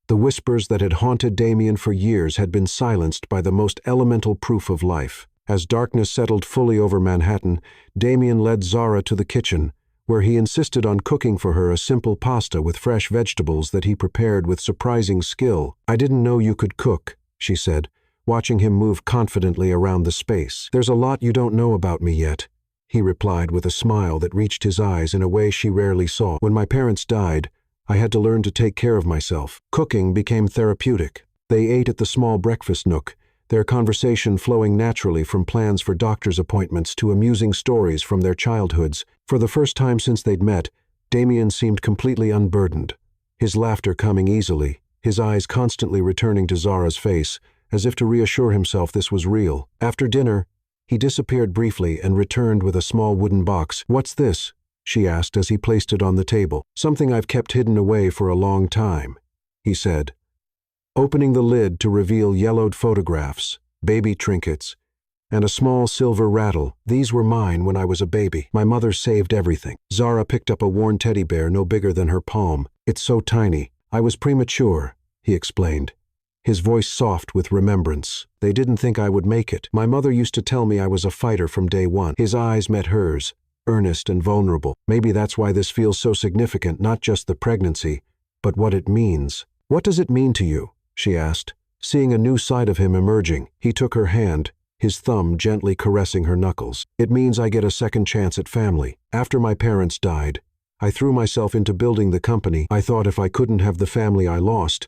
The whispers that had haunted Damien for years had been silenced by the most elemental proof of life. As darkness settled fully over Manhattan, Damien led Zara to the kitchen, where he insisted on cooking for her a simple pasta with fresh vegetables that he prepared with surprising skill. I didn't know you could cook, she said, watching him move confidently around the space. There's a lot you don't know about me yet, he replied with a smile that reached his eyes in a way she rarely saw. When my parents died, I had to learn to take care of myself. Cooking became therapeutic. They ate at the small breakfast nook, their conversation flowing naturally from plans for doctor's appointments to amusing stories from their childhoods. For the first time since they'd met, Damien seemed completely unburdened, his laughter coming easily, his eyes constantly returning to Zara's face, as if to reassure himself this was real. After dinner, he disappeared briefly and returned with a small wooden box. What's this? She asked as he placed it on the table. Something I've kept hidden away for a long time, he said, opening the lid to reveal yellowed photographs, baby trinkets, and a small silver rattle. These were mine when I was a baby. My mother saved everything. Zara picked up a worn teddy bear no bigger than her palm. It's so tiny. I was premature, he explained, his voice soft with remembrance. They didn't think I would make it. My mother used to tell me I was a fighter from day one. His eyes met hers, earnest and vulnerable. Maybe that's why this feels so significant, not just the pregnancy, but what it means. What does it mean to you? She asked, seeing a new side of him emerging. He took her hand, his thumb gently caressing her knuckles. It means I get a second chance at family. After my parents died, I threw myself into building the company. I thought if I couldn't have the family I lost,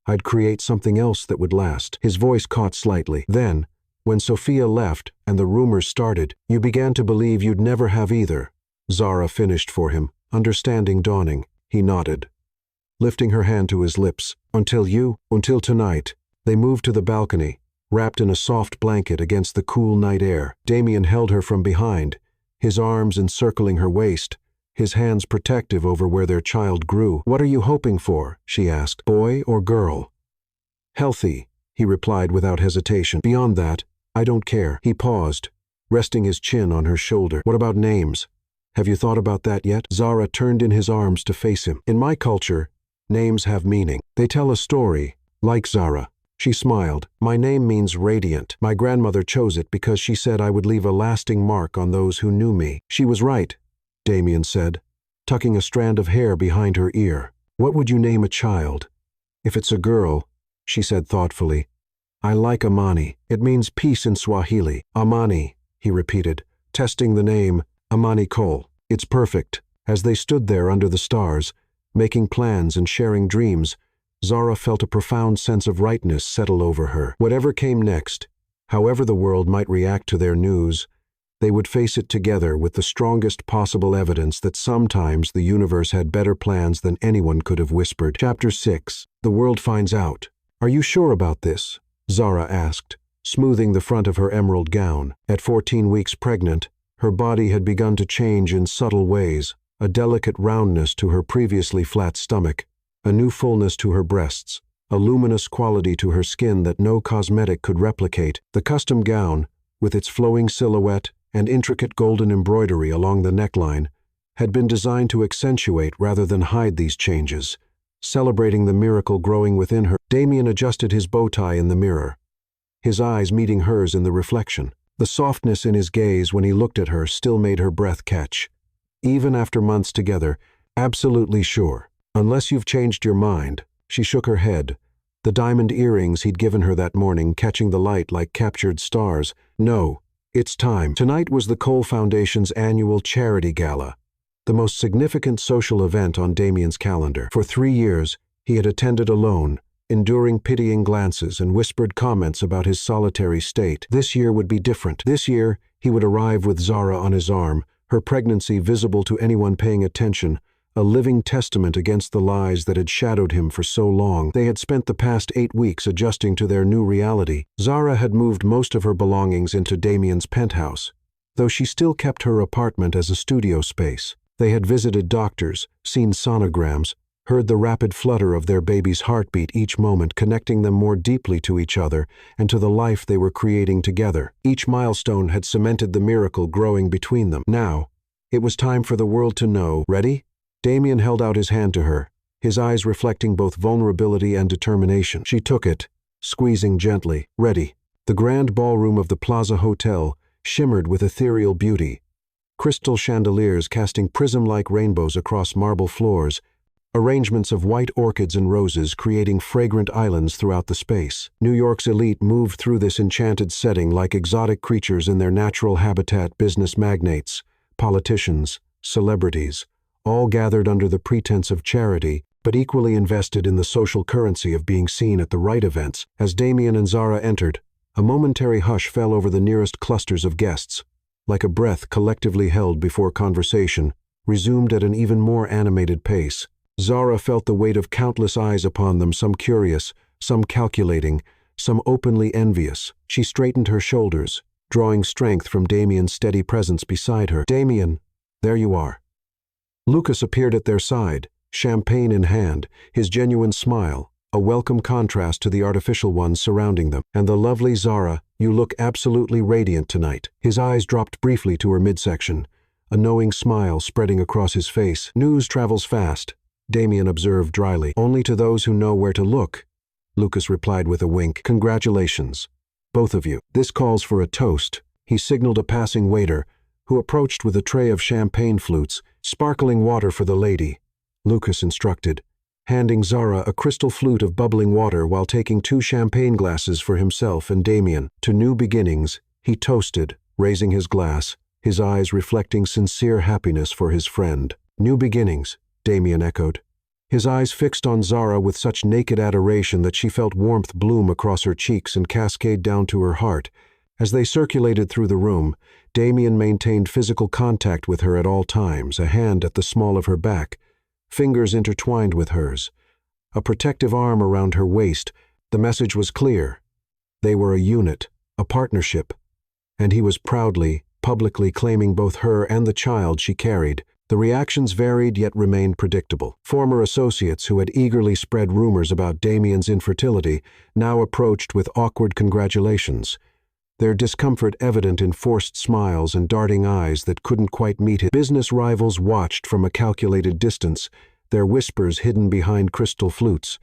I'd create something else that would last. His voice caught slightly. Then, when Sophia left and the rumors started, you began to believe you'd never have either. Zara finished for him, understanding dawning. He nodded, lifting her hand to his lips. Until tonight. They moved to the balcony, wrapped in a soft blanket against the cool night air. Damien held her from behind, his arms encircling her waist, his hands protective over where their child grew. What are you hoping for? She asked. Boy or girl? Healthy, he replied without hesitation. Beyond that, I don't care. He paused, resting his chin on her shoulder. What about names? Have you thought about that yet? Zara turned in his arms to face him. In my culture, names have meaning. They tell a story, like Zara. She smiled. My name means radiant. My grandmother chose it because she said I would leave a lasting mark on those who knew me. She was right, Damien said, tucking a strand of hair behind her ear. What would you name a child? If it's a girl, she said thoughtfully, I like Amani. It means peace in Swahili. Amani, he repeated, testing the name, Amani Cole. It's perfect. As they stood there under the stars, making plans and sharing dreams, Zara felt a profound sense of rightness settle over her. Whatever came next, however the world might react to their news, They would face it together with the strongest possible evidence that sometimes the universe had better plans than anyone could have whispered. Chapter 6. The World Finds Out. "Are you sure about this?" Zara asked, smoothing the front of her emerald gown. At 14 weeks pregnant, her body had begun to change in subtle ways, a delicate roundness to her previously flat stomach, a new fullness to her breasts, a luminous quality to her skin that no cosmetic could replicate. The custom gown, with its flowing silhouette and intricate golden embroidery along the neckline, had been designed to accentuate rather than hide these changes, celebrating the miracle growing within her. Damien adjusted his bow tie in the mirror, his eyes meeting hers in the reflection. The softness in his gaze when he looked at her still made her breath catch. Even after months together, absolutely sure. "Unless you've changed your mind." She shook her head, the diamond earrings he'd given her that morning catching the light like captured stars. "No, it's time." Tonight was the Cole Foundation's annual charity gala, the most significant social event on Damien's calendar. For 3 years, he had attended alone, enduring pitying glances and whispered comments about his solitary state. This year would be different. This year, he would arrive with Zara on his arm, her pregnancy visible to anyone paying attention, a living testament against the lies that had shadowed him for so long. They had spent the past 8 weeks adjusting to their new reality. Zara had moved most of her belongings into Damien's penthouse, though she still kept her apartment as a studio space. They had visited doctors, seen sonograms, heard the rapid flutter of their baby's heartbeat each moment, connecting them more deeply to each other and to the life they were creating together. Each milestone had cemented the miracle growing between them. Now, it was time for the world to know. "Ready?" Damien held out his hand to her, his eyes reflecting both vulnerability and determination. She took it, squeezing gently. "Ready." The grand ballroom of the Plaza Hotel shimmered with ethereal beauty, crystal chandeliers casting prism-like rainbows across marble floors, arrangements of white orchids and roses creating fragrant islands throughout the space. New York's elite moved through this enchanted setting like exotic creatures in their natural habitat. Business magnates, politicians, celebrities, all gathered under the pretense of charity, but equally invested in the social currency of being seen at the right events. As Damien and Zara entered, a momentary hush fell over the nearest clusters of guests, like a breath collectively held before conversation resumed at an even more animated pace. Zara felt the weight of countless eyes upon them, some curious, some calculating, some openly envious. She straightened her shoulders, drawing strength from Damien's steady presence beside her. "Damien, there you are." Lucas appeared at their side, champagne in hand, his genuine smile, a welcome contrast to the artificial one surrounding them. "And the lovely Zara, you look absolutely radiant tonight." His eyes dropped briefly to her midsection, a knowing smile spreading across his face. "News travels fast," Damien observed dryly. "Only to those who know where to look," Lucas replied with a wink. "Congratulations, both of you. This calls for a toast." He signaled a passing waiter, who approached with a tray of champagne flutes. "Sparkling water for the lady," Lucas instructed, handing Zara a crystal flute of bubbling water while taking 2 champagne glasses for himself and Damien. "To new beginnings," he toasted, raising his glass, his eyes reflecting sincere happiness for his friend. "New beginnings," Damien echoed, his eyes fixed on Zara with such naked adoration that she felt warmth bloom across her cheeks and cascade down to her heart. As they circulated through the room, Damien maintained physical contact with her at all times, a hand at the small of her back, fingers intertwined with hers, a protective arm around her waist. The message was clear. They were a unit, a partnership, and he was proudly, publicly claiming both her and the child she carried. The reactions varied yet remained predictable. Former associates who had eagerly spread rumors about Damien's infertility now approached with awkward congratulations, their discomfort evident in forced smiles and darting eyes that couldn't quite meet his. Business rivals watched from a calculated distance, their whispers hidden behind crystal flutes,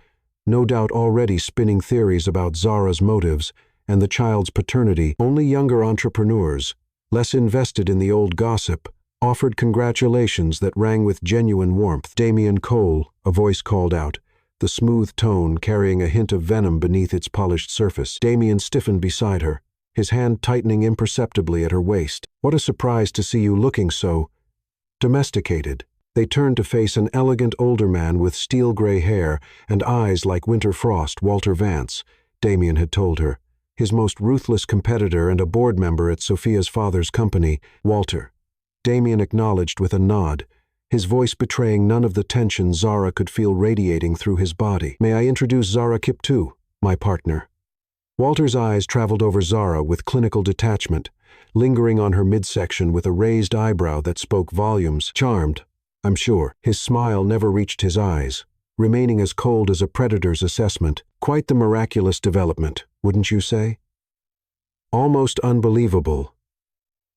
no doubt already spinning theories about Zara's motives and the child's paternity. Only younger entrepreneurs, less invested in the old gossip, offered congratulations that rang with genuine warmth. "Damien Cole," a voice called out, the smooth tone carrying a hint of venom beneath its polished surface. Damien stiffened beside her, his hand tightening imperceptibly at her waist. "What a surprise to see you looking so domesticated." They turned to face an elegant older man with steel-gray hair and eyes like winter frost. "Walter Vance," Damien had told her, his most ruthless competitor and a board member at Sophia's father's company, Walter. Damien acknowledged with a nod, his voice betraying none of the tension Zara could feel radiating through his body. "May I introduce Zara Kiptoo, my partner?" Walter's eyes traveled over Zara with clinical detachment, lingering on her midsection with a raised eyebrow that spoke volumes. "Charmed, I'm sure." His smile never reached his eyes, remaining as cold as a predator's assessment. "Quite the miraculous development, wouldn't you say?" "Almost unbelievable."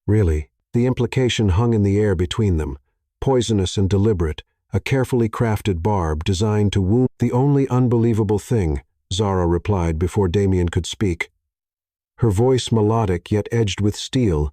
Really, the implication hung in the air between them, poisonous and deliberate, a carefully crafted barb designed to wound. "The only unbelievable thing," Zara replied before Damien could speak, her voice melodic yet edged with steel,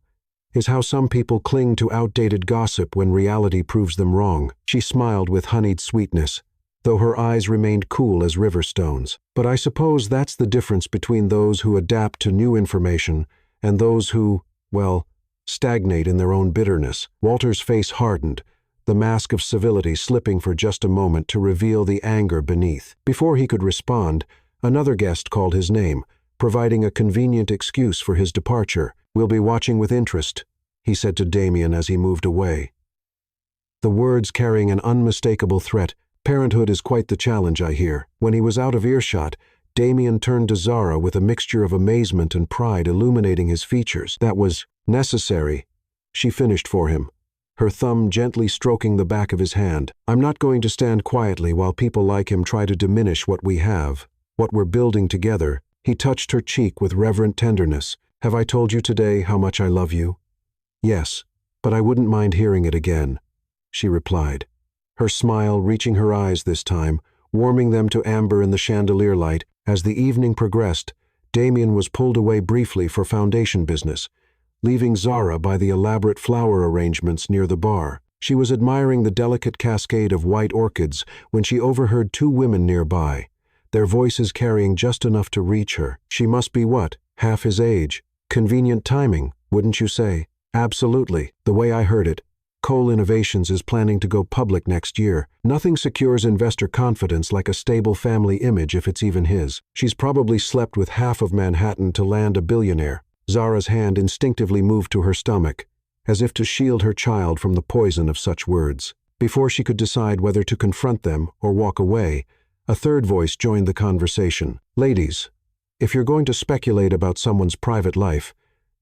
"is how some people cling to outdated gossip when reality proves them wrong." She smiled with honeyed sweetness, though her eyes remained cool as river stones. "But I suppose that's the difference between those who adapt to new information and those who, well, stagnate in their own bitterness." Walter's face hardened, the mask of civility slipping for just a moment to reveal the anger beneath. Before he could respond, another guest called his name, providing a convenient excuse for his departure. "We'll be watching with interest," he said to Damien as he moved away, the words carrying an unmistakable threat. "Parenthood is quite the challenge, I hear." When he was out of earshot, Damien turned to Zara with a mixture of amazement and pride illuminating his features. "That was necessary," she finished for him, her thumb gently stroking the back of his hand. "I'm not going to stand quietly while people like him try to diminish what we have, what we're building together." He touched her cheek with reverent tenderness. "Have I told you today how much I love you?" "Yes, but I wouldn't mind hearing it again," she replied, her smile reaching her eyes this time, warming them to amber in the chandelier light. As the evening progressed, Damien was pulled away briefly for foundation business, leaving Zara by the elaborate flower arrangements near the bar. She was admiring the delicate cascade of white orchids when she overheard two women nearby, their voices carrying just enough to reach her. "She must be what, half his age? Convenient timing, wouldn't you say?" "Absolutely. The way I heard it, Cole Innovations is planning to go public next year. Nothing secures investor confidence like a stable family image if it's even his. She's probably slept with half of Manhattan to land a billionaire." Zara's hand instinctively moved to her stomach, as if to shield her child from the poison of such words. Before she could decide whether to confront them or walk away, a third voice joined the conversation. "Ladies, if you're going to speculate about someone's private life,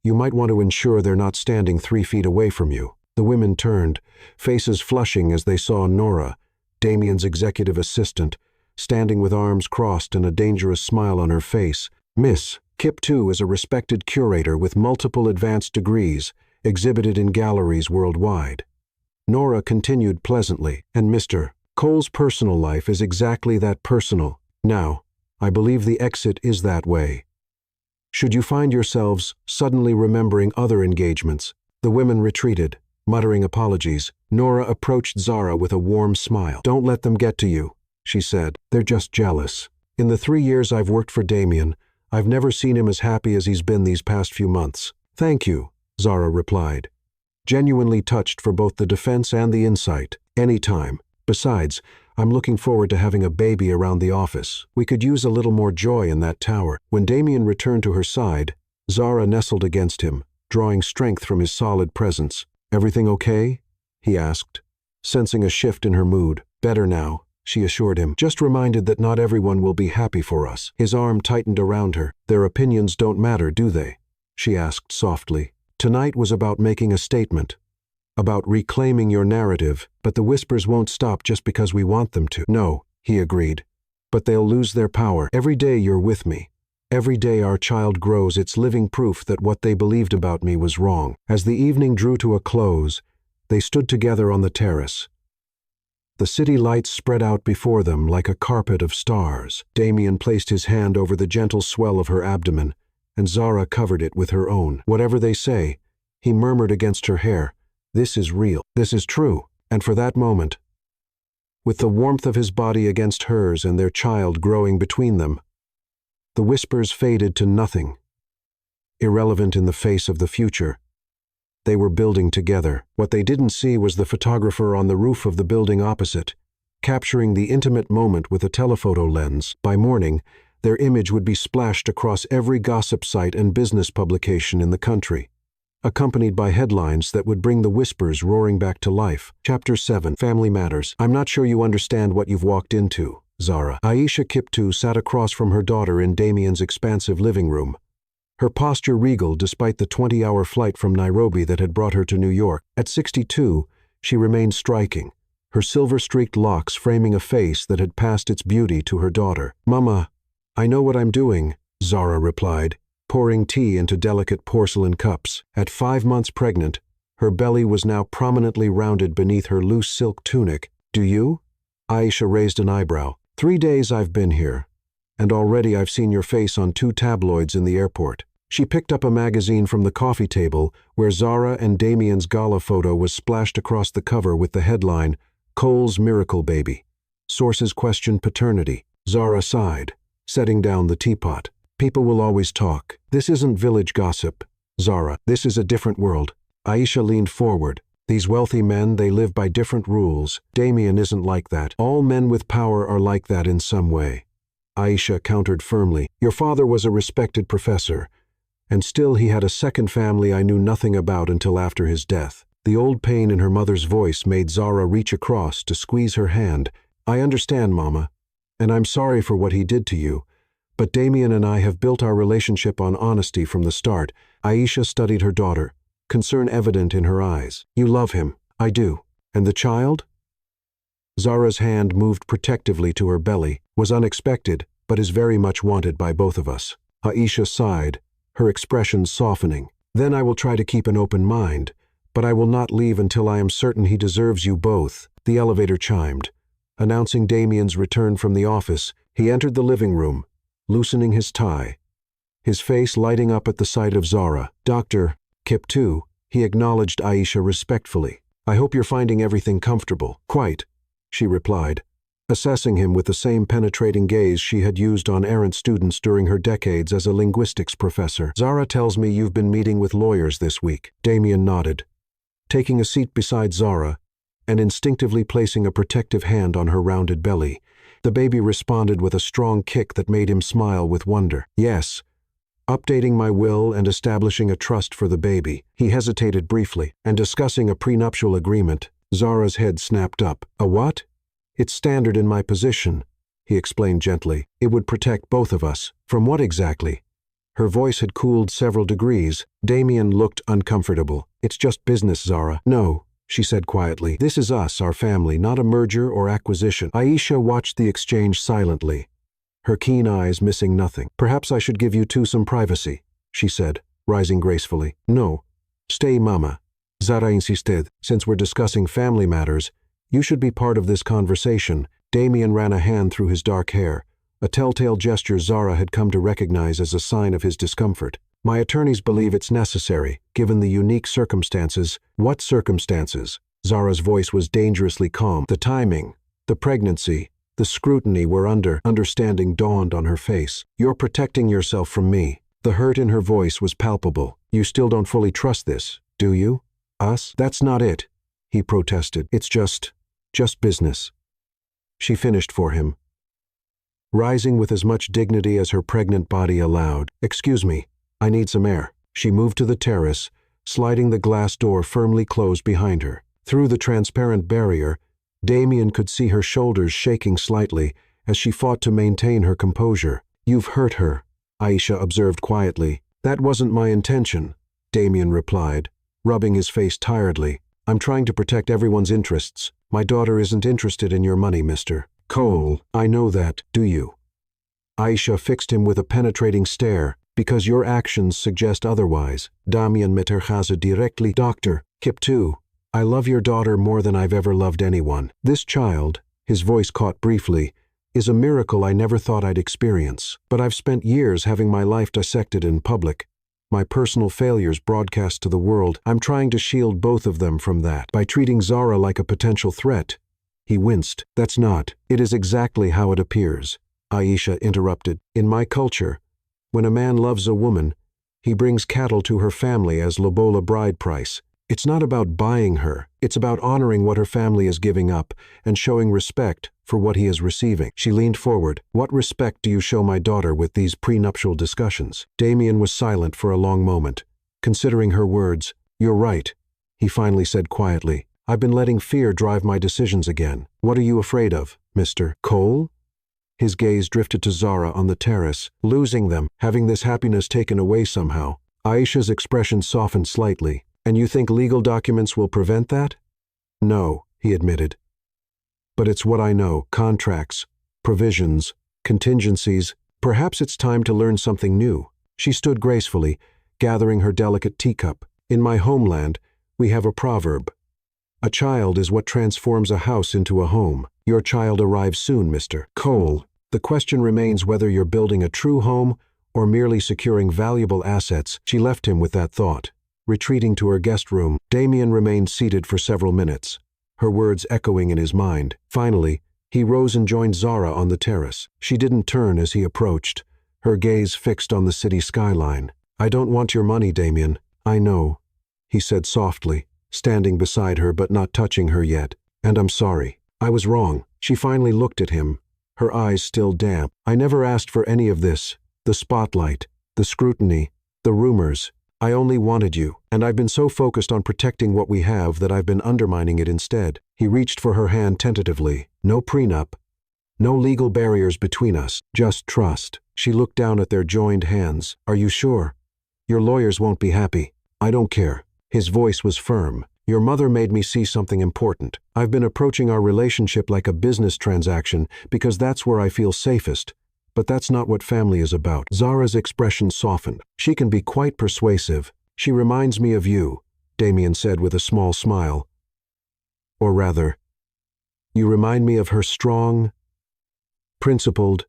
you might want to ensure they're not standing 3 feet away from you." The women turned, faces flushing as they saw Nora, Damien's executive assistant, standing with arms crossed and a dangerous smile on her face. "Miss Kiptoo is a respected curator with multiple advanced degrees, exhibited in galleries worldwide." Nora continued pleasantly, "And Mr. Cole's personal life is exactly that personal. Now, I believe the exit is that way. Should you find yourselves suddenly remembering other engagements." The women retreated, muttering apologies. Nora approached Zara with a warm smile. "Don't let them get to you," she said. "They're just jealous. In the 3 years I've worked for Damien, I've never seen him as happy as he's been these past few months." "Thank you," Zara replied, genuinely touched for both the defense and the insight. "Anytime. Besides, I'm looking forward to having a baby around the office. We could use a little more joy in that tower." When Damien returned to her side, Zara nestled against him, drawing strength from his solid presence. "Everything okay?" he asked, sensing a shift in her mood. "Better now," she assured him, "just reminded that not everyone will be happy for us." His arm tightened around her. "Their opinions don't matter, do they?" she asked softly. "Tonight was about making a statement, about reclaiming your narrative, but the whispers won't stop just because we want them to." "No," he agreed, "but they'll lose their power. Every day you're with me, every day our child grows, it's living proof that what they believed about me was wrong." As the evening drew to a close, they stood together on the terrace. The city lights spread out before them like a carpet of stars. Damien placed his hand over the gentle swell of her abdomen, and Zara covered it with her own. "Whatever they say," he murmured against her hair, "this is real. This is true." And for that moment, with the warmth of his body against hers and their child growing between them, the whispers faded to nothing, irrelevant in the face of the future. They were building together. What they didn't see was the photographer on the roof of the building opposite, capturing the intimate moment with a telephoto lens. By morning, their image would be splashed across every gossip site and business publication in the country, accompanied by headlines that would bring the whispers roaring back to life. Chapter 7. Family Matters. I'm not sure you understand what you've walked into, Zara. Aisha Kiptu sat across from her daughter in Damien's expansive living room, her posture regal despite the 20-hour flight from Nairobi that had brought her to New York. At 62, she remained striking, her silver-streaked locks framing a face that had passed its beauty to her daughter. "Mama, I know what I'm doing," Zara replied, pouring tea into delicate porcelain cups. At 5 months pregnant, her belly was now prominently rounded beneath her loose silk tunic. "Do you?" Aisha raised an eyebrow. 3 days I've been here, and already I've seen your face on 2 tabloids in the airport." She picked up a magazine from the coffee table where Zara and Damien's gala photo was splashed across the cover with the headline, "Cole's Miracle Baby." Sources question paternity. Zara sighed, setting down the teapot. "People will always talk. This isn't village gossip, Zara. This is a different world." Aisha leaned forward. "These wealthy men, they live by different rules. Damien isn't like that. All men with power are like that in some way." Aisha countered firmly. "Your father was a respected professor, and still he had a second family I knew nothing about until after his death." The old pain in her mother's voice made Zara reach across to squeeze her hand. "I understand, Mama, and I'm sorry for what he did to you, but Damien and I have built our relationship on honesty from the start." Aisha studied her daughter, concern evident in her eyes. "You love him." "I do." "And the child?" Zara's hand moved protectively to her belly, was unexpected, but is very much wanted by both of us. Aisha sighed, her expression softening. "Then I will try to keep an open mind, but I will not leave until I am certain he deserves you both." The elevator chimed, announcing Damien's return from the office. He entered the living room, loosening his tie, his face lighting up at the sight of Zara. "Dr. Kiptu," he acknowledged Aisha respectfully. "I hope you're finding everything comfortable." "Quite," she replied, assessing him with the same penetrating gaze she had used on errant students during her decades as a linguistics professor. "Zara tells me you've been meeting with lawyers this week." Damien nodded, taking a seat beside Zara and instinctively placing a protective hand on her rounded belly. The baby responded with a strong kick that made him smile with wonder. "Yes, updating my will and establishing a trust for the baby." He hesitated briefly, and discussing a prenuptial agreement. Zara's head snapped up. "A what?" "It's standard in my position," he explained gently. "It would protect both of us." "From what exactly?" Her voice had cooled several degrees. Damien looked uncomfortable. "It's just business, Zara." "No," she said quietly. "This is us, our family, not a merger or acquisition." Aisha watched the exchange silently, her keen eyes missing nothing. "Perhaps I should give you two some privacy," she said, rising gracefully. "No. Stay, Mama," Zara insisted. "Since we're discussing family matters, you should be part of this conversation." Damien ran a hand through his dark hair, a telltale gesture Zara had come to recognize as a sign of his discomfort. "My attorneys believe it's necessary, given the unique circumstances." "What circumstances?" Zara's voice was dangerously calm. "The timing, the pregnancy, the scrutiny we're under." Understanding dawned on her face. "You're protecting yourself from me." The hurt in her voice was palpable. "You still don't fully trust this, do you? Us?" "That's not it," he protested. "It's just business." She finished for him, rising with as much dignity as her pregnant body allowed. "Excuse me, I need some air." She moved to the terrace, sliding the glass door firmly closed behind her. Through the transparent barrier, Damien could see her shoulders shaking slightly as she fought to maintain her composure. "You've hurt her," Aisha observed quietly. "That wasn't my intention," Damien replied, rubbing his face tiredly. "I'm trying to protect everyone's interests. My daughter isn't interested in your money, Mr. Cole." "I know that, do you?" Aisha fixed him with a penetrating stare. "Because your actions suggest otherwise." Damien met her chaza directly. "Dr. Kiptu, I love your daughter more than I've ever loved anyone. This child," his voice caught briefly, "is a miracle I never thought I'd experience. But I've spent years having my life dissected in public, my personal failures broadcast to the world. I'm trying to shield both of them from that by treating Zara like a potential threat." He winced. "That's not. It is exactly how it appears," Aisha interrupted. "In my culture, when a man loves a woman, he brings cattle to her family as lobola bride price. It's not about buying her. It's about honoring what her family is giving up and showing respect for what he is receiving. She leaned forward. What respect do you show my daughter with these prenuptial discussions? Damien was silent for a long moment, considering her words. You're right, he finally said quietly. I've been letting fear drive my decisions again. What are you afraid of, Mr. Cole? His gaze drifted to Zara on the terrace, losing them, having this happiness taken away somehow. Aisha's expression softened slightly. And you think legal documents will prevent that? No, he admitted. But it's what I know, contracts, provisions, contingencies. Perhaps it's time to learn something new. She stood gracefully, gathering her delicate teacup. In my homeland, we have a proverb. A child is what transforms a house into a home. Your child arrives soon, Mr. Cole. The question remains whether you're building a true home or merely securing valuable assets. She left him with that thought. Retreating to her guest room, Damien remained seated for several minutes, her words echoing in his mind. Finally, he rose and joined Zara on the terrace. She didn't turn as he approached, her gaze fixed on the city skyline. I don't want your money, Damien. I know, he said softly, standing beside her but not touching her yet. And I'm sorry. I was wrong. She finally looked at him, her eyes still damp. I never asked for any of this. The spotlight, the scrutiny, the rumors. I only wanted you, and I've been so focused on protecting what we have that I've been undermining it instead. He reached for her hand tentatively. No prenup, no legal barriers between us, just trust. She looked down at their joined hands. Are you sure? Your lawyers won't be happy. I don't care. His voice was firm. Your mother made me see something important. I've been approaching our relationship like a business transaction because that's where I feel safest. But that's not what family is about. Zara's expression softened. She can be quite persuasive. She reminds me of you, Damien said with a small smile. Or rather, you remind me of her strong, principled,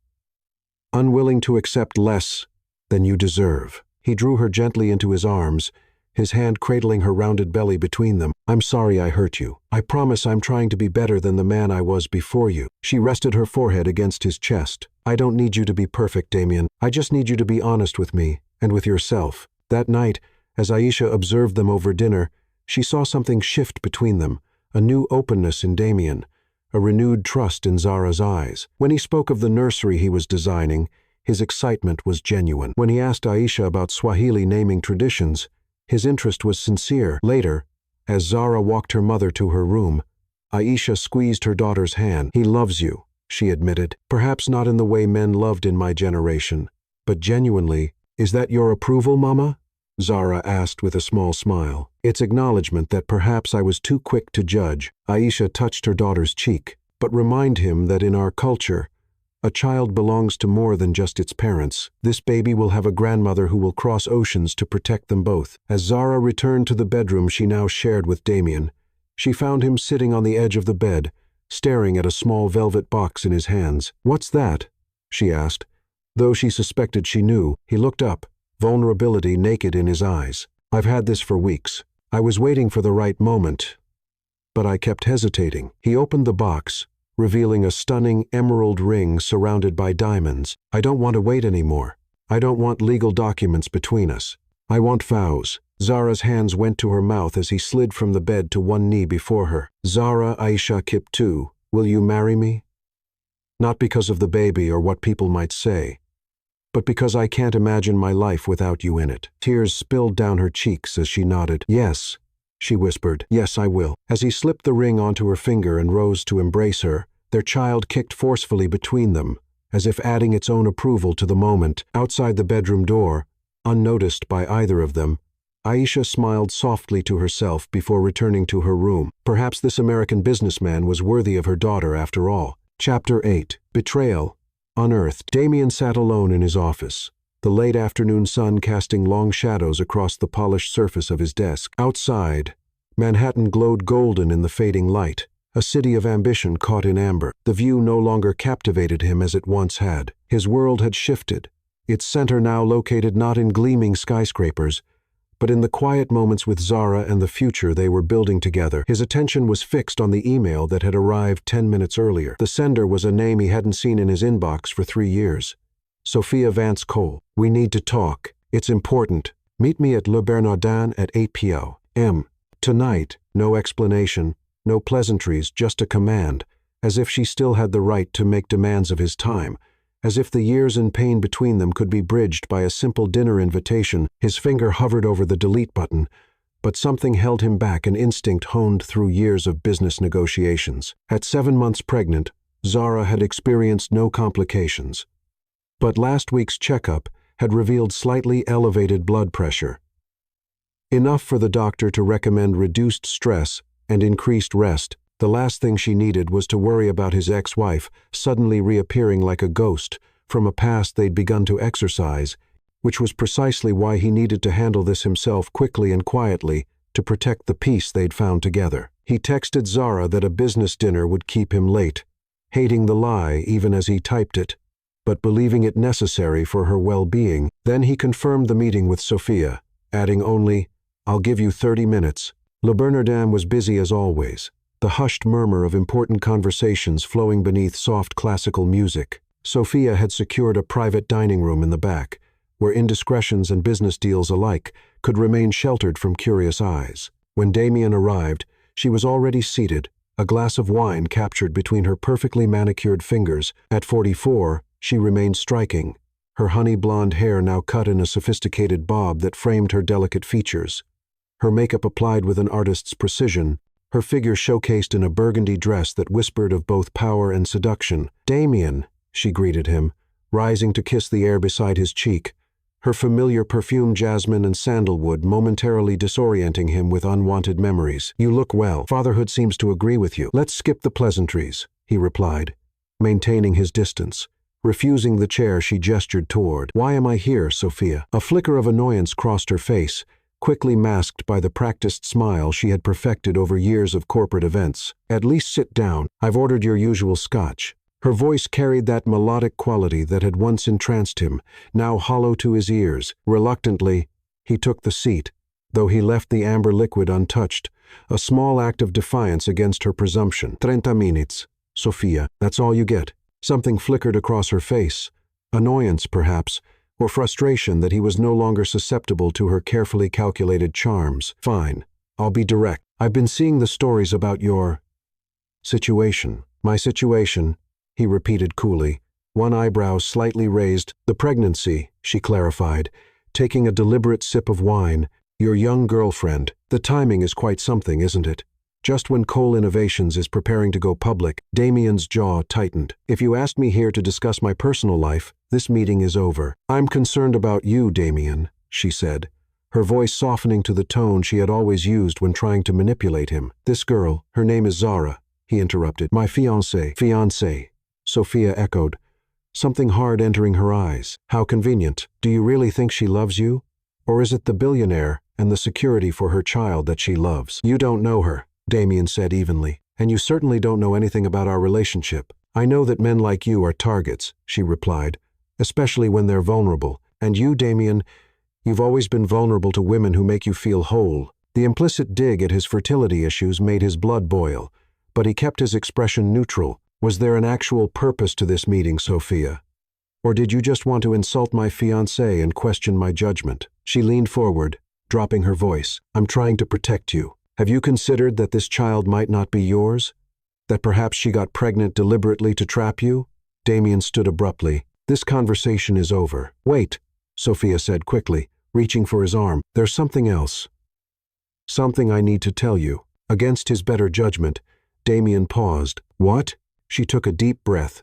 unwilling to accept less than you deserve. He drew her gently into his arms, his hand cradling her rounded belly between them. I'm sorry I hurt you. I promise I'm trying to be better than the man I was before you. She rested her forehead against his chest. I don't need you to be perfect, Damien. I just need you to be honest with me and with yourself. That night, as Aisha observed them over dinner, she saw something shift between them, a new openness in Damien, a renewed trust in Zara's eyes. When he spoke of the nursery he was designing, his excitement was genuine. When he asked Aisha about Swahili naming traditions, his interest was sincere. Later, as Zara walked her mother to her room, Aisha squeezed her daughter's hand. He loves you, she admitted. Perhaps not in the way men loved in my generation, but genuinely. Is that your approval, Mama? Zara asked with a small smile. It's acknowledgement that perhaps I was too quick to judge. Aisha touched her daughter's cheek, but remind him that in our culture, a child belongs to more than just its parents. This baby will have a grandmother who will cross oceans to protect them both. As Zara returned to the bedroom she now shared with Damien, she found him sitting on the edge of the bed, staring at a small velvet box in his hands. What's that? She asked. Though she suspected she knew, he looked up, vulnerability naked in his eyes. I've had this for weeks. I was waiting for the right moment, but I kept hesitating. He opened the box, revealing a stunning emerald ring surrounded by diamonds. I don't want to wait anymore. I don't want legal documents between us. I want vows. Zara's hands went to her mouth as he slid from the bed to one knee before her. Zara Aisha Kiptu, will you marry me? Not because of the baby or what people might say, but because I can't imagine my life without you in it. Tears spilled down her cheeks as she nodded. Yes, she whispered. Yes, I will. As he slipped the ring onto her finger and rose to embrace her, their child kicked forcefully between them, as if adding its own approval to the moment. Outside the bedroom door, unnoticed by either of them, Aisha smiled softly to herself before returning to her room. Perhaps this American businessman was worthy of her daughter after all. Chapter 8. Betrayal Unearthed. Damien sat alone in his office, the late afternoon sun casting long shadows across the polished surface of his desk. Outside, Manhattan glowed golden in the fading light, a city of ambition caught in amber. The view no longer captivated him as it once had. His world had shifted, its center now located not in gleaming skyscrapers, but in the quiet moments with Zara and the future they were building together. His attention was fixed on the email that had arrived 10 minutes earlier. The sender was a name he hadn't seen in his inbox for 3 years. Sophia Vance Cole. We need to talk. It's important. Meet me at Le Bernardin at 8 p.m. Tonight, no explanation, no pleasantries, just a command, as if she still had the right to make demands of his time, as if the years and pain between them could be bridged by a simple dinner invitation. His finger hovered over the delete button, but something held him back, an instinct honed through years of business negotiations. At 7 months pregnant, Zara had experienced no complications. But last week's checkup had revealed slightly elevated blood pressure. Enough for the doctor to recommend reduced stress and increased rest. The last thing she needed was to worry about his ex-wife suddenly reappearing like a ghost from a past they'd begun to exorcise, which was precisely why he needed to handle this himself quickly and quietly to protect the peace they'd found together. He texted Zara that a business dinner would keep him late, hating the lie even as he typed it, but believing it necessary for her well-being. Then he confirmed the meeting with Sophia, adding only, "I'll give you 30 minutes." Le Bernardin was busy as always, the hushed murmur of important conversations flowing beneath soft classical music. Sophia had secured a private dining room in the back, where indiscretions and business deals alike could remain sheltered from curious eyes. When Damien arrived, she was already seated, a glass of wine captured between her perfectly manicured fingers. At 44, she remained striking, her honey blonde hair now cut in a sophisticated bob that framed her delicate features. Her makeup applied with an artist's precision, her figure showcased in a burgundy dress that whispered of both power and seduction. "Damien," she greeted him, rising to kiss the air beside his cheek, her familiar perfume jasmine and sandalwood momentarily disorienting him with unwanted memories. "You look well. Fatherhood seems to agree with you." "Let's skip the pleasantries," he replied, maintaining his distance. Refusing the chair she gestured toward. "Why am I here, Sophia?" A flicker of annoyance crossed her face, quickly masked by the practiced smile she had perfected over years of corporate events. "At least sit down. I've ordered your usual scotch." Her voice carried that melodic quality that had once entranced him, now hollow to his ears. Reluctantly, he took the seat, though he left the amber liquid untouched, a small act of defiance against her presumption. 30 minutes, Sophia, that's all you get." Something flickered across her face, annoyance perhaps, or frustration that he was no longer susceptible to her carefully calculated charms. "Fine, I'll be direct. I've been seeing the stories about your situation." "My situation," he repeated coolly, one eyebrow slightly raised. "The pregnancy," she clarified, taking a deliberate sip of wine. "Your young girlfriend. The timing is quite something, isn't it? Just when Cole Innovations is preparing to go public." Damien's jaw tightened. "If you asked me here to discuss my personal life, this meeting is over." "I'm concerned about you, Damien," she said, her voice softening to the tone she had always used when trying to manipulate him. "This girl, her name is Zara," he interrupted. "My fiancée." "Fiancée," Sophia echoed, something hard entering her eyes. "How convenient. Do you really think she loves you? Or is it the billionaire and the security for her child that she loves?" "You don't know her," Damien said evenly, "and you certainly don't know anything about our relationship." "I know that men like you are targets," she replied, "especially when they're vulnerable. And you, Damien, you've always been vulnerable to women who make you feel whole." The implicit dig at his fertility issues made his blood boil, but he kept his expression neutral. "Was there an actual purpose to this meeting, Sophia? Or did you just want to insult my fiancé and question my judgment?" She leaned forward, dropping her voice. "I'm trying to protect you. Have you considered that this child might not be yours? That perhaps she got pregnant deliberately to trap you?" Damien stood abruptly. "This conversation is over." "Wait," Sophia said quickly, reaching for his arm. "There's something else. Something I need to tell you." Against his better judgment, Damien paused. "What?" She took a deep breath,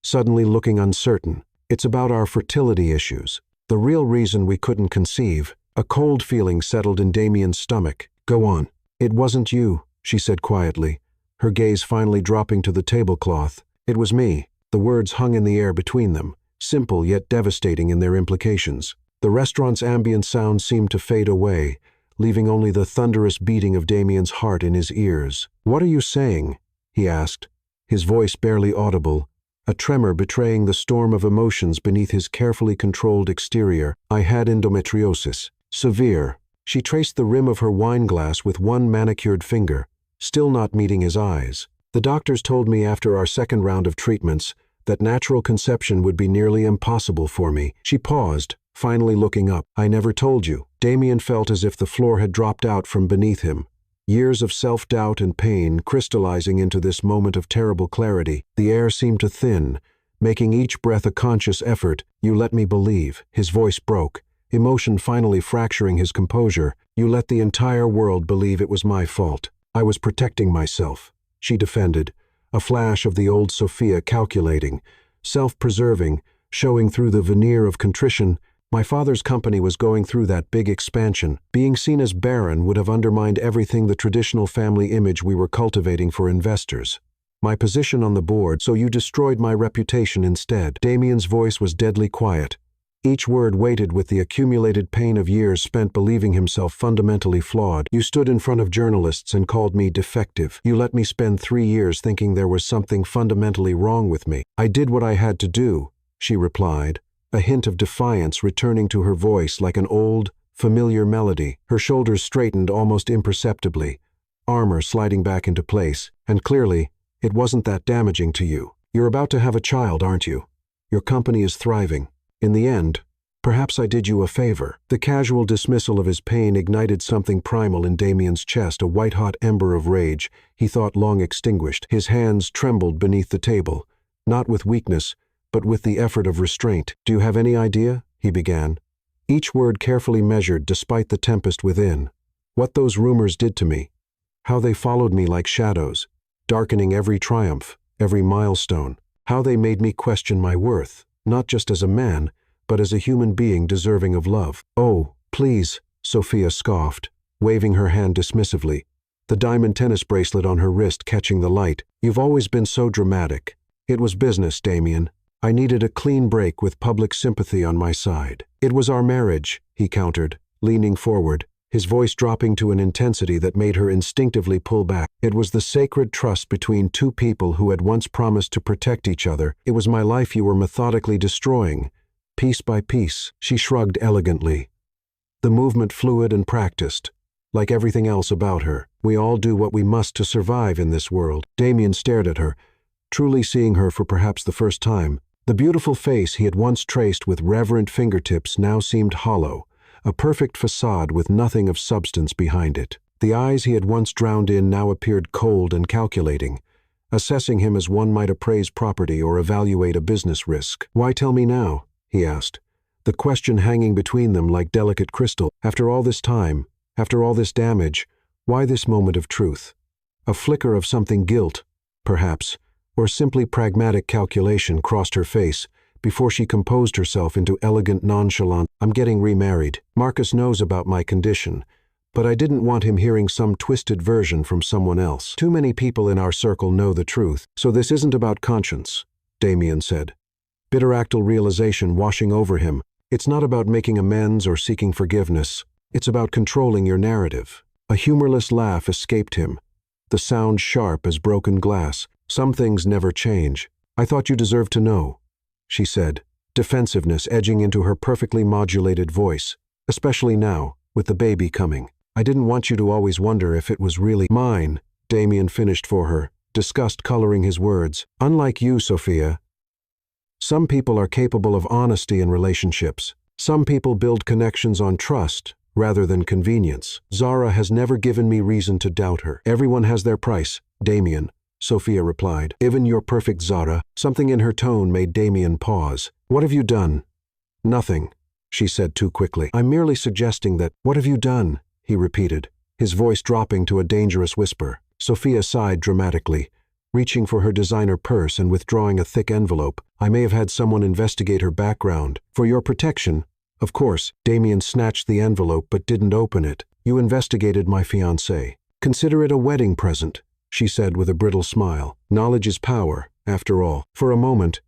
suddenly looking uncertain. "It's about our fertility issues. The real reason we couldn't conceive." A cold feeling settled in Damien's stomach. "Go on." "It wasn't you," she said quietly, her gaze finally dropping to the tablecloth. "It was me." The words hung in the air between them, simple yet devastating in their implications. The restaurant's ambient sound seemed to fade away, leaving only the thunderous beating of Damien's heart in his ears. "What are you saying?" he asked, his voice barely audible, a tremor betraying the storm of emotions beneath his carefully controlled exterior. "I had endometriosis. Severe." She traced the rim of her wineglass with one manicured finger, still not meeting his eyes. "The doctors told me after our second round of treatments that natural conception would be nearly impossible for me." She paused, finally looking up. "I never told you." Damien felt as if the floor had dropped out from beneath him, Years of self-doubt and pain crystallizing into this moment of terrible clarity. The air seemed to thin, making each breath a conscious effort. "You let me believe." His voice broke, emotion finally fracturing his composure. "You let the entire world believe it was my fault. I was protecting myself," she defended, a flash of the old Sophia calculating, self-preserving, showing through the veneer of contrition. "My father's company was going through that big expansion. Being seen as barren would have undermined everything the traditional family image we were cultivating for investors. My position on the board, so you destroyed my reputation instead." Damien's voice was deadly quiet, each word weighted with the accumulated pain of years spent believing himself fundamentally flawed. "You stood in front of journalists and called me defective. You let me spend 3 years thinking there was something fundamentally wrong with me." "I did what I had to do," she replied, a hint of defiance returning to her voice like an old, familiar melody. Her shoulders straightened almost imperceptibly, armor sliding back into place. "And clearly, it wasn't that damaging to you. You're about to have a child, aren't you? Your company is thriving. In the end, perhaps I did you a favor." The casual dismissal of his pain ignited something primal in Damien's chest, a white-hot ember of rage he thought long extinguished. His hands trembled beneath the table, not with weakness, but with the effort of restraint. "Do you have any idea?" he began, each word carefully measured despite the tempest within. "What those rumors did to me? How they followed me like shadows, darkening every triumph, every milestone. How they made me question my worth, not just as a man, but as a human being deserving of love." "Oh, please," Sophia scoffed, waving her hand dismissively, the diamond tennis bracelet on her wrist catching the light. "You've always been so dramatic." "It was business, Damien. I needed a clean break with public sympathy on my side." "It was our marriage," he countered, leaning forward, his voice dropping to an intensity that made her instinctively pull back. "It was the sacred trust between two people who had once promised to protect each other. It was my life you were methodically destroying, piece by piece." She shrugged elegantly, the movement fluid and practiced, like everything else about her. "We all do what we must to survive in this world." Damien stared at her, truly seeing her for perhaps the first time. The beautiful face he had once traced with reverent fingertips now seemed hollow, a perfect facade with nothing of substance behind it. The eyes he had once drowned in now appeared cold and calculating, assessing him as one might appraise property or evaluate a business risk. "Why tell me now?" he asked, the question hanging between them like delicate crystal. "After all this time, after all this damage, why this moment of truth? A flicker of something guilt, perhaps, or simply pragmatic calculation crossed her face before she composed herself into elegant nonchalance. "I'm getting remarried. Marcus knows about my condition, but I didn't want him hearing some twisted version from someone else. Too many people in our circle know the truth. So this isn't about conscience," Damien said, bitteractal realization washing over him. "It's not about making amends or seeking forgiveness. It's about controlling your narrative." A humorless laugh escaped him, the sound sharp as broken glass. "Some things never change. I thought you deserved to know," she said, defensiveness edging into her perfectly modulated voice, "especially now, with the baby coming. I didn't want you to always wonder if it was really mine," Damien finished for her, disgust coloring his words. "Unlike you, Sophia, some people are capable of honesty in relationships. Some people build connections on trust rather than convenience. Zara has never given me reason to doubt her." "Everyone has their price, Damien," Sophia replied. "Even your perfect Zara." Something in her tone made Damien pause. "What have you done?" "Nothing," she said too quickly. "I'm merely suggesting that—" "What have you done?" he repeated, his voice dropping to a dangerous whisper. Sophia sighed dramatically, reaching for her designer purse and withdrawing a thick envelope. "I may have had someone investigate her background. For your protection, of course." Damien snatched the envelope but didn't open it. "You investigated my fiancé. Consider it a wedding present," she said with a brittle smile. "Knowledge is power, after all." For a moment,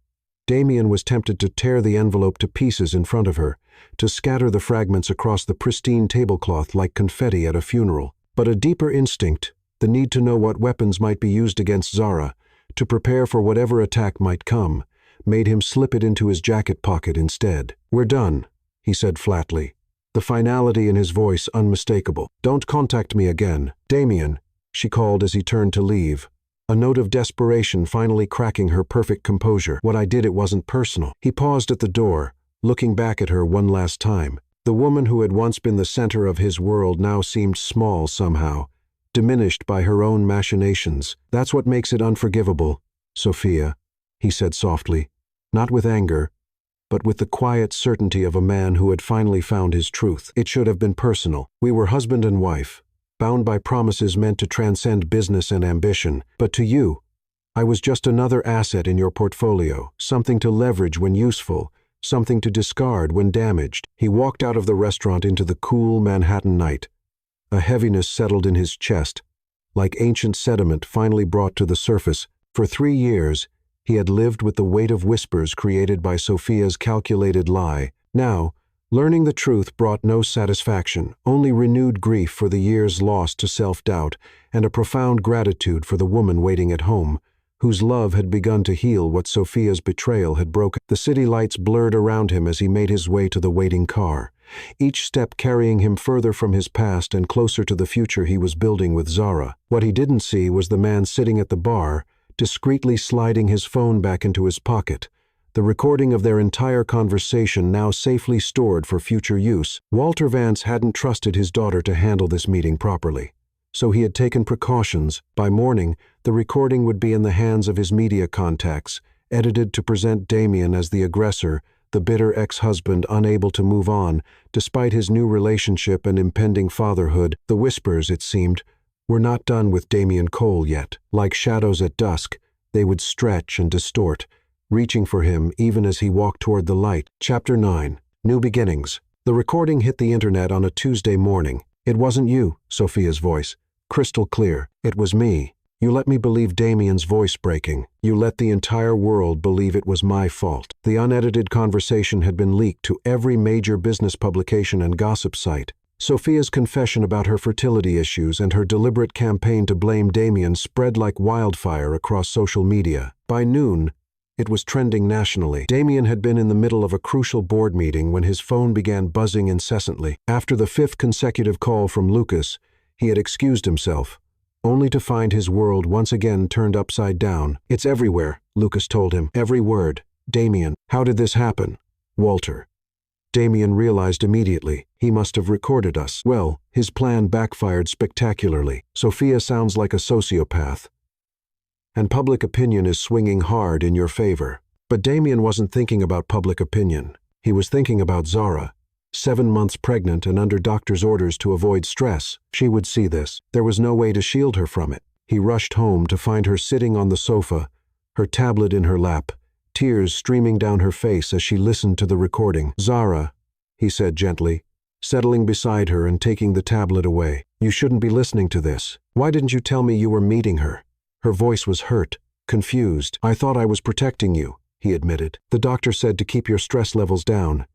Damien was tempted to tear the envelope to pieces in front of her, to scatter the fragments across the pristine tablecloth like confetti at a funeral. But a deeper instinct, the need to know what weapons might be used against Zara, to prepare for whatever attack might come, made him slip it into his jacket pocket instead. "We're done," he said flatly, the finality in his voice unmistakable. "Don't contact me again." "Damien," she called as he turned to leave, a note of desperation finally cracking her perfect composure. "What I did, it wasn't personal." He paused at the door, looking back at her one last time. The woman who had once been the center of his world now seemed small somehow, diminished by her own machinations. That's what makes it unforgivable, Sophia, he said softly, not with anger, but with the quiet certainty of a man who had finally found his truth. It should have been personal. We were husband and wife, bound by promises meant to transcend business and ambition. But to you, I was just another asset in your portfolio, something to leverage when useful, something to discard when damaged. He walked out of the restaurant into the cool Manhattan night. A heaviness settled in his chest, like ancient sediment finally brought to the surface. For 3 years, he had lived with the weight of whispers created by Sophia's calculated lie. Now, learning the truth brought no satisfaction, only renewed grief for the years lost to self-doubt and a profound gratitude for the woman waiting at home, whose love had begun to heal what Sophia's betrayal had broken. The city lights blurred around him as he made his way to the waiting car, each step carrying him further from his past and closer to the future he was building with Zara. What he didn't see was the man sitting at the bar, discreetly sliding his phone back into his pocket, the recording of their entire conversation now safely stored for future use. Walter Vance hadn't trusted his daughter to handle this meeting properly, so he had taken precautions. By morning, the recording would be in the hands of his media contacts, edited to present Damien as the aggressor, the bitter ex-husband unable to move on, despite his new relationship and impending fatherhood. The whispers, it seemed, were not done with Damien Cole yet. Like shadows at dusk, they would stretch and distort, reaching for him even as he walked toward the light. Chapter 9. New Beginnings. The recording hit the internet on a Tuesday morning. It wasn't you, Sophia's voice. Crystal clear. It was me. You let me believe Damien's voice breaking. You let the entire world believe it was my fault. The unedited conversation had been leaked to every major business publication and gossip site. Sophia's confession about her fertility issues and her deliberate campaign to blame Damien spread like wildfire across social media. By noon, it was trending nationally. Damien had been in the middle of a crucial board meeting when his phone began buzzing incessantly. After the 5th consecutive call from Lucas, he had excused himself, only to find his world once again turned upside down. It's everywhere, Lucas told him. Every word. Damien. How did this happen? Walter. Damien realized immediately. He must have recorded us. Well, his plan backfired spectacularly. Sophia sounds like a sociopath, and public opinion is swinging hard in your favor. But Damien wasn't thinking about public opinion. He was thinking about Zara. 7 months pregnant and under doctor's orders to avoid stress. She would see this. There was no way to shield her from it. He rushed home to find her sitting on the sofa, her tablet in her lap, tears streaming down her face as she listened to the recording. Zara, he said gently, settling beside her and taking the tablet away. You shouldn't be listening to this. Why didn't you tell me you were meeting her? Her voice was hurt, confused. I thought I was protecting you, he admitted. The doctor said to keep your stress levels down,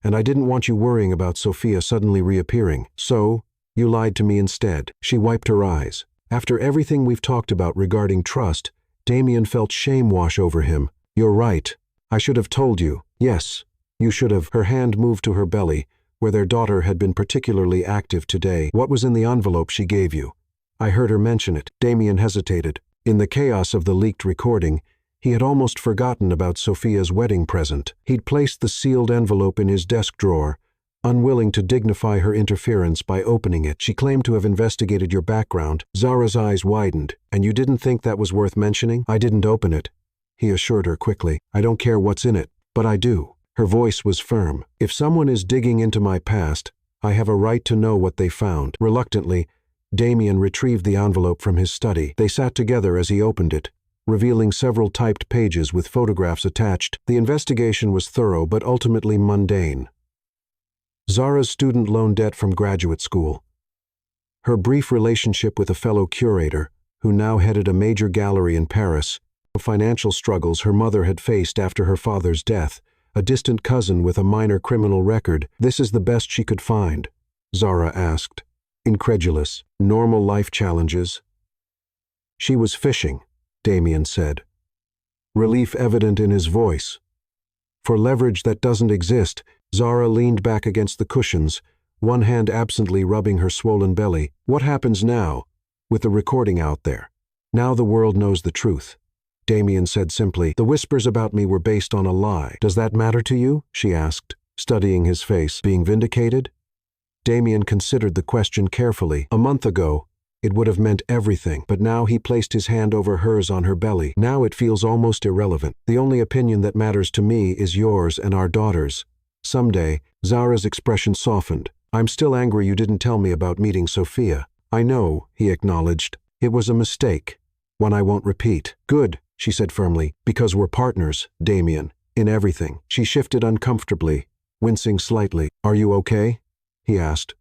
and I didn't want you worrying about Sophia suddenly reappearing. So, you lied to me instead. She wiped her eyes. After everything we've talked about regarding trust, Damien felt shame wash over him. You're right. I should have told you. Yes, you should have. Her hand moved to her belly, where their daughter had been particularly active today. What was in the envelope she gave you? I heard her mention it. Damien hesitated. In the chaos of the leaked recording, he had almost forgotten about Sophia's wedding present. He'd placed the sealed envelope in his desk drawer, unwilling to dignify her interference by opening it. She claimed to have investigated your background. Zara's eyes widened. And you didn't think that was worth mentioning? I didn't open it, he assured her quickly. I don't care what's in it, but I do. Her voice was firm. If someone is digging into my past, I have a right to know what they found. Reluctantly, Damien retrieved the envelope from his study. They sat together as he opened it, revealing several typed pages with photographs attached. The investigation was thorough but ultimately mundane. Zara's student loan debt from graduate school, her brief relationship with a fellow curator, who now headed a major gallery in Paris, the financial struggles her mother had faced after her father's death, a distant cousin with a minor criminal record. This is the best she could find, Zara asked, incredulous. Normal life challenges. She was fishing, Damien said, relief evident in his voice. For leverage that doesn't exist, Zara leaned back against the cushions, one hand absently rubbing her swollen belly. What happens now, with the recording out there? Now the world knows the truth. Damien said simply. The whispers about me were based on a lie. Does that matter to you? She asked, studying his face. Being vindicated? Damien considered the question carefully. A month ago, It would have meant everything, but now he placed his hand over hers on her belly. Now it feels almost irrelevant. The only opinion that matters to me is yours and our daughter's. Someday, Zara's expression softened. I'm still angry you didn't tell me about meeting Sophia. I know, he acknowledged. It was a mistake. One I won't repeat. Good, she said firmly, because we're partners, Damien, in everything. She shifted uncomfortably, wincing slightly. Are you okay? He asked.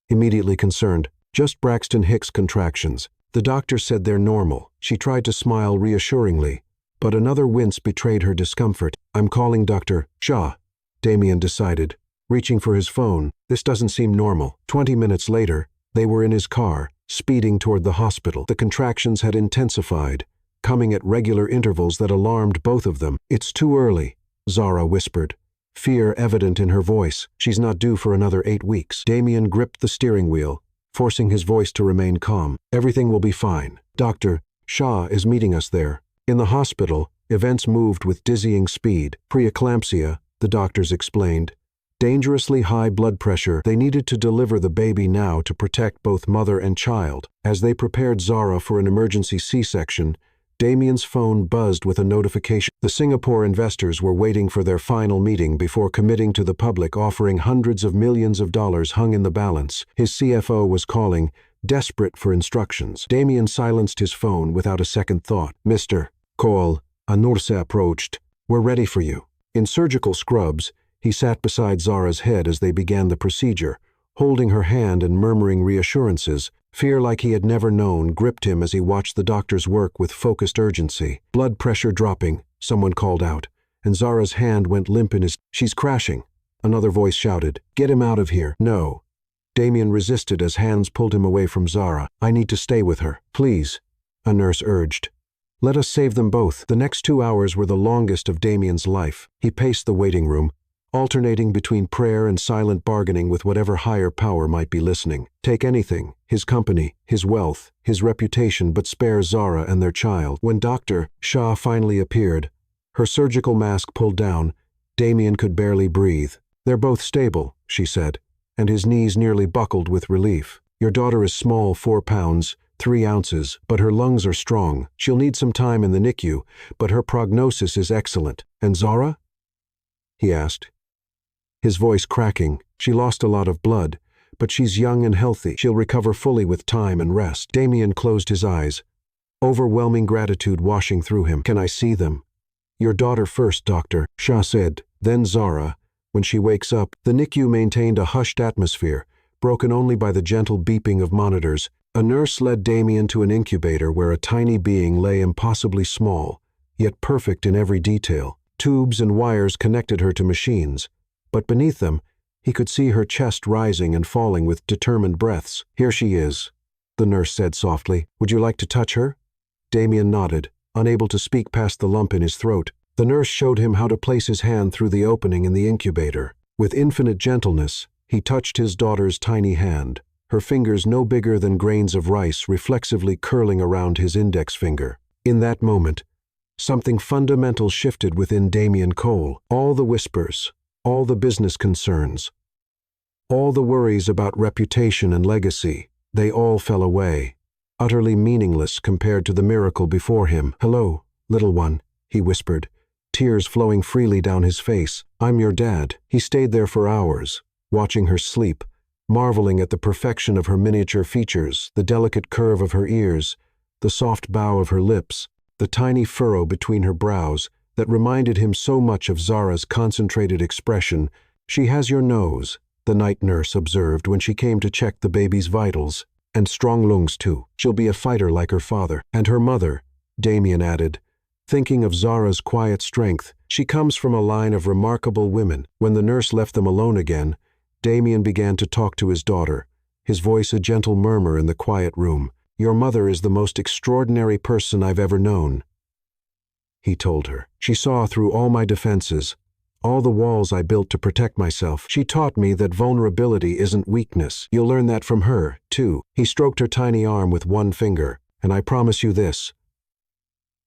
Immediately concerned. Just Braxton Hicks contractions. The doctor said they're normal. She tried to smile reassuringly, but another wince betrayed her discomfort. I'm calling Dr. Shaw, Damien decided, reaching for his phone. This doesn't seem normal. 20 minutes later, they were in his car, speeding toward the hospital. The contractions had intensified, coming at regular intervals that alarmed both of them. It's too early, Zara whispered, fear evident in her voice. She's not due for another 8 weeks. Damien gripped the steering wheel, forcing his voice to remain calm. Everything will be fine. Dr. Shaw is meeting us there. In the hospital, events moved with dizzying speed. Preeclampsia, the doctors explained. Dangerously high blood pressure. They needed to deliver the baby now to protect both mother and child. As they prepared Zara for an emergency C-section, Damien's phone buzzed with a notification. The Singapore investors were waiting for their final meeting before committing to the public, offering hundreds of millions of dollars hung in the balance. His CFO was calling, desperate for instructions. Damien silenced his phone without a second thought. Mr. Cole, a nurse approached. We're ready for you. In surgical scrubs, he sat beside Zara's head as they began the procedure, holding her hand and murmuring reassurances. Fear like he had never known gripped him as he watched the doctors work with focused urgency. Blood pressure dropping, someone called out, and Zara's hand went limp in his. She's crashing, another voice shouted. Get him out of here. No. Damien resisted as hands pulled him away from Zara. I need to stay with her. Please, a nurse urged. Let us save them both. The next 2 hours were the longest of Damien's life. He paced the waiting room, alternating between prayer and silent bargaining with whatever higher power might be listening. Take anything, his company, his wealth, his reputation, but spare Zara and their child. When Dr. Shaw finally appeared, her surgical mask pulled down, Damien could barely breathe. They're both stable, she said, and his knees nearly buckled with relief. Your daughter is small, 4 pounds, 3 ounces, but her lungs are strong. She'll need some time in the NICU, but her prognosis is excellent. And Zara? He asked, his voice cracking. She lost a lot of blood, but she's young and healthy. She'll recover fully with time and rest. Damien closed his eyes, overwhelming gratitude washing through him. Can I see them? Your daughter first, Doctor, Shaw said, then Zara. When she wakes up, the NICU maintained a hushed atmosphere, broken only by the gentle beeping of monitors. A nurse led Damien to an incubator where a tiny being lay impossibly small, yet perfect in every detail. Tubes and wires connected her to machines, but beneath them, he could see her chest rising and falling with determined breaths. Here she is, the nurse said softly. Would you like to touch her? Damien nodded, unable to speak past the lump in his throat. The nurse showed him how to place his hand through the opening in the incubator. With infinite gentleness, he touched his daughter's tiny hand, her fingers no bigger than grains of rice reflexively curling around his index finger. In that moment, something fundamental shifted within Damien Cole. All the whispers, all the business concerns, all the worries about reputation and legacy, they all fell away, utterly meaningless compared to the miracle before him. Hello, little one, he whispered, tears flowing freely down his face. I'm your dad. He stayed there for hours, watching her sleep, marveling at the perfection of her miniature features, the delicate curve of her ears, the soft bow of her lips, the tiny furrow between her brows that reminded him so much of Zara's concentrated expression. She has your nose, the night nurse observed when she came to check the baby's vitals, and strong lungs too. She'll be a fighter like her father. And her mother, Damien added, thinking of Zara's quiet strength. She comes from a line of remarkable women. When the nurse left them alone again, Damien began to talk to his daughter, his voice a gentle murmur in the quiet room. Your mother is the most extraordinary person I've ever known, he told her. She saw through all my defenses, all the walls I built to protect myself. She taught me that vulnerability isn't weakness. You'll learn that from her, too. He stroked her tiny arm with one finger, and I promise you this.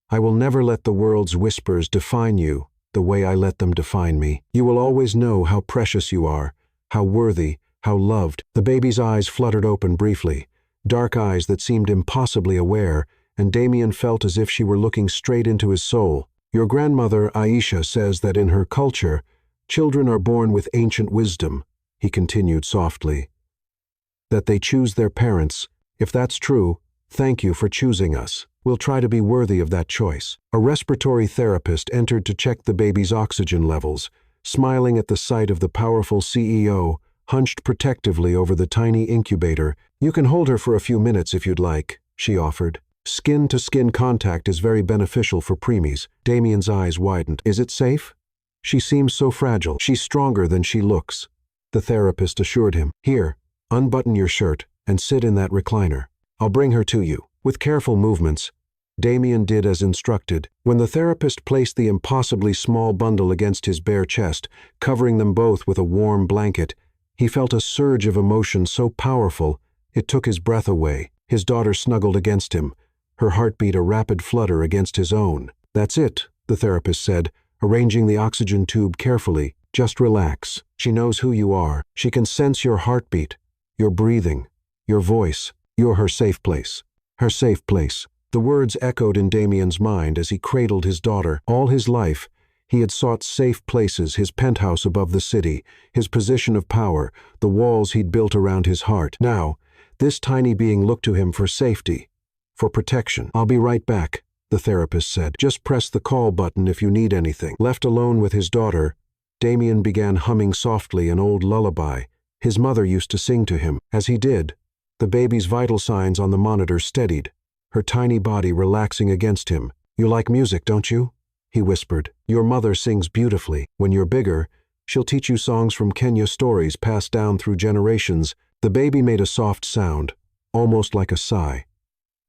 I will never let the world's whispers define you the way I let them define me. You will always know how precious you are, how worthy, how loved. The baby's eyes fluttered open briefly, dark eyes that seemed impossibly aware, and Damien felt as if she were looking straight into his soul. Your grandmother, Aisha, says that in her culture, children are born with ancient wisdom, he continued softly. That they choose their parents. If that's true, thank you for choosing us. We'll try to be worthy of that choice. A respiratory therapist entered to check the baby's oxygen levels, smiling at the sight of the powerful CEO, hunched protectively over the tiny incubator. You can hold her for a few minutes if you'd like, she offered. Skin-to-skin contact is very beneficial for preemies. Damien's eyes widened. Is it safe? She seems so fragile. She's stronger than she looks, the therapist assured him. Here, unbutton your shirt and sit in that recliner. I'll bring her to you. With careful movements, Damien did as instructed. When the therapist placed the impossibly small bundle against his bare chest, covering them both with a warm blanket, he felt a surge of emotion so powerful it took his breath away. His daughter snuggled against him, her heartbeat a rapid flutter against his own. That's it, the therapist said, arranging the oxygen tube carefully. Just relax. She knows who you are. She can sense your heartbeat, your breathing, your voice. You're her safe place. Her safe place. The words echoed in Damien's mind as he cradled his daughter. All his life, he had sought safe places, his penthouse above the city, his position of power, the walls he'd built around his heart. Now, this tiny being looked to him for safety, for protection. I'll be right back, the therapist said. Just press the call button if you need anything. Left alone with his daughter, Damien began humming softly an old lullaby his mother used to sing to him. As he did, the baby's vital signs on the monitor steadied, her tiny body relaxing against him. You like music, don't you? He whispered. Your mother sings beautifully. When you're bigger, she'll teach you songs from Kenya, stories passed down through generations. The baby made a soft sound, almost like a sigh,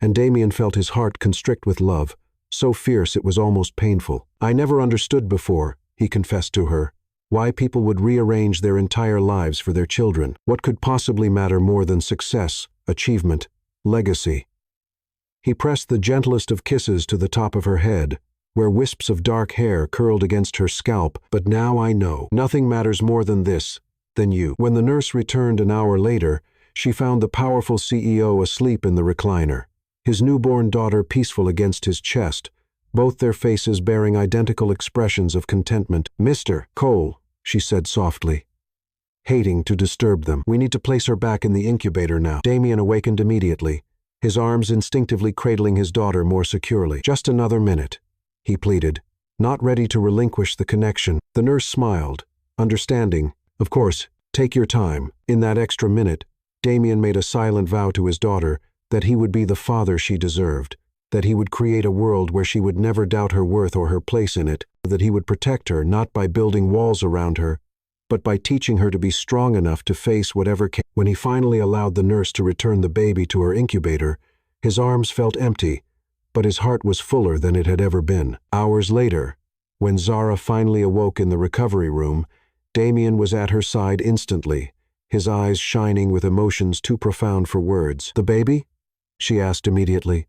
and Damien felt his heart constrict with love, so fierce it was almost painful. I never understood before, he confessed to her, why people would rearrange their entire lives for their children. What could possibly matter more than success, achievement, legacy? He pressed the gentlest of kisses to the top of her head, where wisps of dark hair curled against her scalp. But now I know. Nothing matters more than this, than you. When the nurse returned an hour later, she found the powerful CEO asleep in the recliner, his newborn daughter peaceful against his chest, both their faces bearing identical expressions of contentment. Mr. Cole, she said softly, hating to disturb them. We need to place her back in the incubator now. Damien awakened immediately, his arms instinctively cradling his daughter more securely. Just another minute, he pleaded, not ready to relinquish the connection. The nurse smiled, understanding. Of course, take your time. In that extra minute, Damien made a silent vow to his daughter that he would be the father she deserved, that he would create a world where she would never doubt her worth or her place in it, that he would protect her not by building walls around her, but by teaching her to be strong enough to face whatever came. When he finally allowed the nurse to return the baby to her incubator, his arms felt empty, but his heart was fuller than it had ever been. Hours later, when Zara finally awoke in the recovery room, Damien was at her side instantly, his eyes shining with emotions too profound for words. The baby? She asked immediately,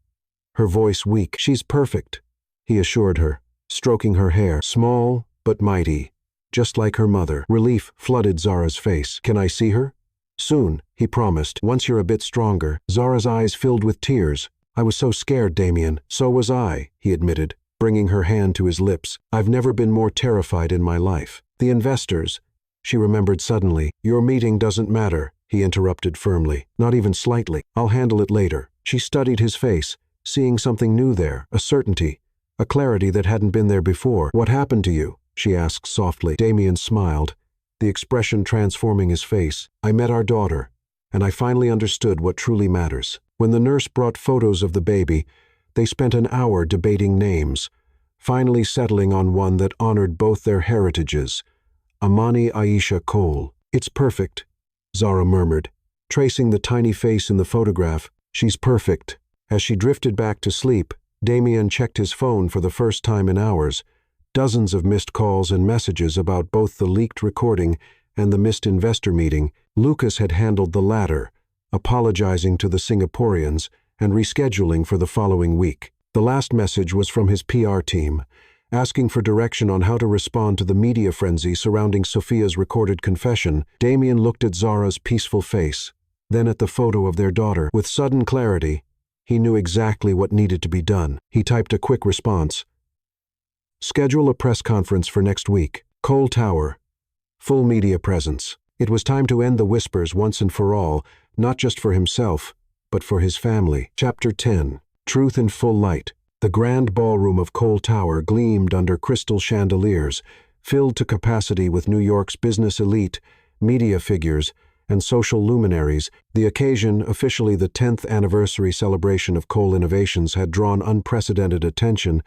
her voice weak. She's perfect, he assured her, stroking her hair. Small, but mighty, just like her mother. Relief flooded Zara's face. Can I see her? Soon, he promised. Once you're a bit stronger. Zara's eyes filled with tears. I was so scared, Damien. So was I, he admitted, bringing her hand to his lips. I've never been more terrified in my life. The investors, she remembered suddenly. Your meeting doesn't matter, he interrupted firmly. Not even slightly. I'll handle it later. She studied his face, seeing something new there, a certainty, a clarity that hadn't been there before. What happened to you? She asked softly. Damien smiled, the expression transforming his face. I met our daughter, and I finally understood what truly matters. When the nurse brought photos of the baby, they spent an hour debating names, finally settling on one that honored both their heritages, Amani Aisha Cole. It's perfect, Zara murmured, tracing the tiny face in the photograph. She's perfect. As she drifted back to sleep, Damien checked his phone for the first time in hours. Dozens of missed calls and messages about both the leaked recording and the missed investor meeting. Lucas had handled the latter, apologizing to the Singaporeans and rescheduling for the following week. The last message was from his PR team, asking for direction on how to respond to the media frenzy surrounding Sophia's recorded confession. Damien looked at Zara's peaceful face, then at the photo of their daughter. With sudden clarity, he knew exactly what needed to be done. He typed a quick response. Schedule a press conference for next week. Cole Tower. Full media presence. It was time to end the whispers once and for all, not just for himself, but for his family. Chapter 10. Truth in Full Light. The grand ballroom of Cole Tower gleamed under crystal chandeliers, filled to capacity with New York's business elite, media figures, and social luminaries. The occasion, officially the 10th anniversary celebration of Cole Innovations, had drawn unprecedented attention,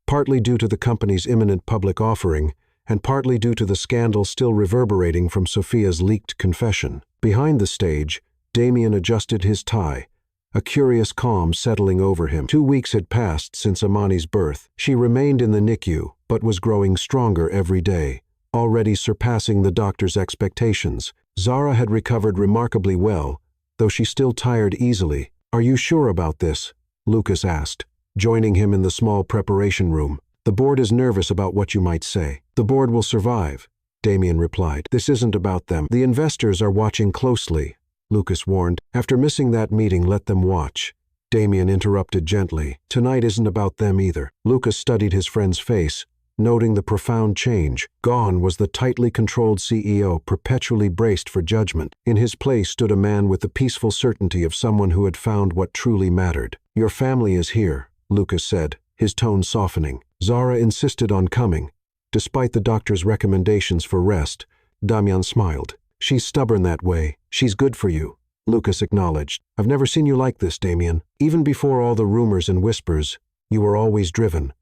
partly due to the company's imminent public offering, and partly due to the scandal still reverberating from Sophia's leaked confession. Behind the stage, Damien adjusted his tie, a curious calm settling over him. 2 weeks had passed since Amani's birth. She remained in the NICU, but was growing stronger every day, already surpassing the doctor's expectations. Zara had recovered remarkably well, though she still tired easily. "Are you sure about this?" Lucas asked, joining him in the small preparation room. "The board is nervous about what you might say." "The board will survive," Damien replied. "This isn't about them. The investors are watching closely," Lucas warned. "After missing that meeting, let them watch." Damien interrupted gently. "Tonight isn't about them either." Lucas studied his friend's face, noting the profound change. Gone was the tightly controlled CEO, perpetually braced for judgment. In his place stood a man with the peaceful certainty of someone who had found what truly mattered. "Your family is here," Lucas said, his tone softening. "Zara insisted on coming, despite the doctor's recommendations for rest." Damien smiled. "She's stubborn that way. She's good for you," Lucas acknowledged. "I've never seen you like this, Damien. Even before all the rumors and whispers, you were always driven.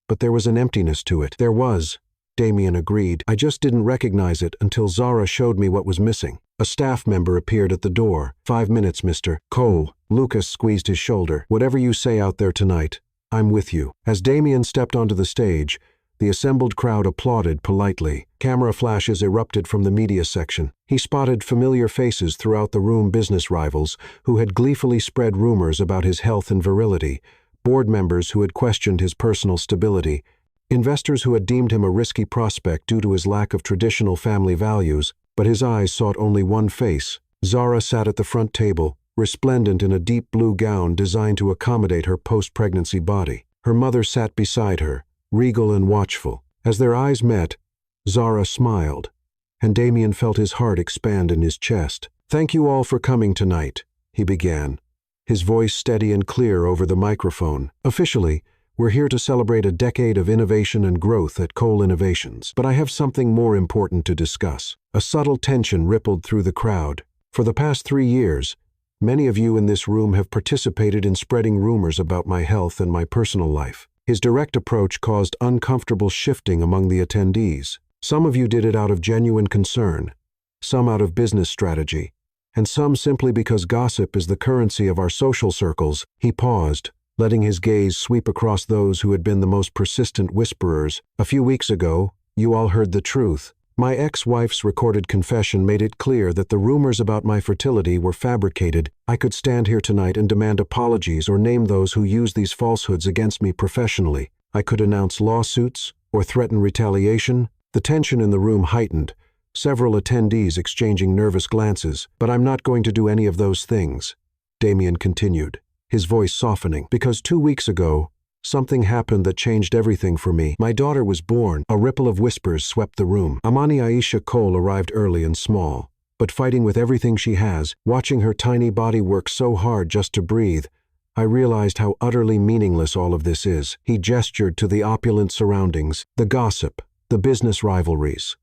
But there was an emptiness to it." "There was," Damien agreed. "I just didn't recognize it until Zara showed me what was missing." A staff member appeared at the door. "5 minutes, Mr. Cole." Lucas squeezed his shoulder. "Whatever you say out there tonight, I'm with you." As Damien stepped onto the stage, the assembled crowd applauded politely. Camera flashes erupted from the media section. He spotted familiar faces throughout the room, business rivals who had gleefully spread rumors about his health and virility, board members who had questioned his personal stability, investors who had deemed him a risky prospect due to his lack of traditional family values. But his eyes sought only one face. Zara sat at the front table, resplendent in a deep blue gown designed to accommodate her post-pregnancy body. Her mother sat beside her, regal and watchful. As their eyes met, Zara smiled, and Damien felt his heart expand in his chest. "Thank you all for coming tonight," he began, his voice steady and clear over the microphone. "Officially, we're here to celebrate a decade of innovation and growth at Cole Innovations. But I have something more important to discuss." A subtle tension rippled through the crowd. "For the past 3 years, many of you in this room have participated in spreading rumors about my health and my personal life." His direct approach caused uncomfortable shifting among the attendees. Some of you did it out of genuine concern, some out of business strategy, and some simply because gossip is the currency of our social circles. He paused, letting his gaze sweep across those who had been the most persistent whisperers. "A few weeks ago, you all heard the truth. My ex-wife's recorded confession made it clear that the rumors about my fertility were fabricated. I could stand here tonight and demand apologies or name those who used these falsehoods against me professionally. I could announce lawsuits or threaten retaliation." The tension in the room heightened, several attendees exchanging nervous glances. "But I'm not going to do any of those things," Damien continued, his voice softening. "Because 2 weeks ago, something happened that changed everything for me. My daughter was born." A ripple of whispers swept the room. Amani Aisha Cole arrived early and small, but fighting with everything she has. Watching her tiny body work so hard just to breathe, I realized how utterly meaningless all of this is. He gestured to the opulent surroundings, the gossip, the business rivalries,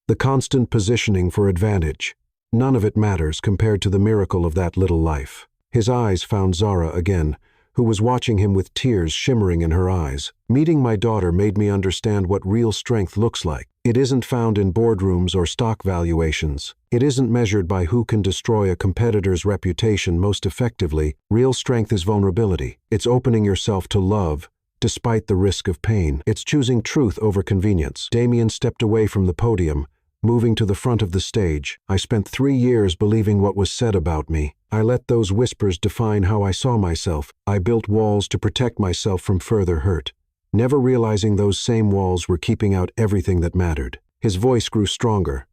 the constant positioning for advantage. None of it matters compared to the miracle of that little life. His eyes found Zara again, who was watching him with tears shimmering in her eyes. "Meeting my daughter made me understand what real strength looks like. It isn't found in boardrooms or stock valuations. It isn't measured by who can destroy a competitor's reputation most effectively. Real strength is vulnerability. It's opening yourself to love, despite the risk of pain. It's choosing truth over convenience." Damien stepped away from the podium, moving to the front of the stage. "I spent 3 years believing what was said about me. I let those whispers define how I saw myself. I built walls to protect myself from further hurt, never realizing those same walls were keeping out everything that mattered." His voice grew stronger,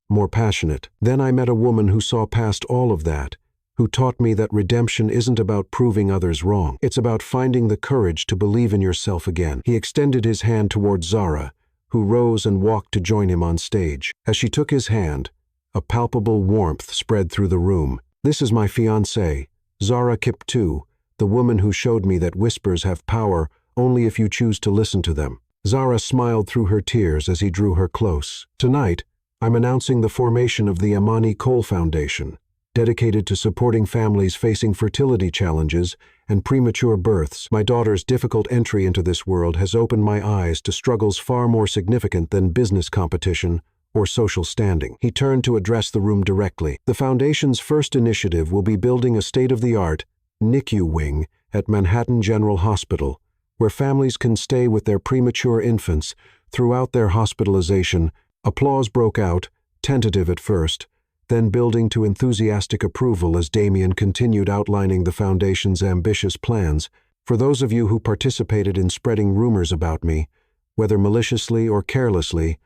more passionate. "Then I met a woman who saw past all of that who taught me that redemption isn't about proving others wrong. It's about finding the courage to believe in yourself again. He extended his hand towards Zara, who rose and walked to join him on stage. As she took his hand, a palpable warmth spread through the room. "This is my fiancée, Zara Kiptu, the woman who showed me that whispers have power only if you choose to listen to them." Zara smiled through her tears as he drew her close. "Tonight, I'm announcing the formation of the Amani Cole Foundation, dedicated to supporting families facing fertility challenges and premature births. My daughter's difficult entry into this world has opened my eyes to struggles far more significant than business competition or social standing." He turned to address the room directly. "The Foundation's first initiative will be building a state-of-the-art NICU wing at Manhattan General Hospital, where families can stay with their premature infants throughout their hospitalization." Applause broke out, tentative at first, then building to enthusiastic approval as Damien continued outlining the Foundation's ambitious plans. "For those of you who participated in spreading rumors about me, whether maliciously or carelessly,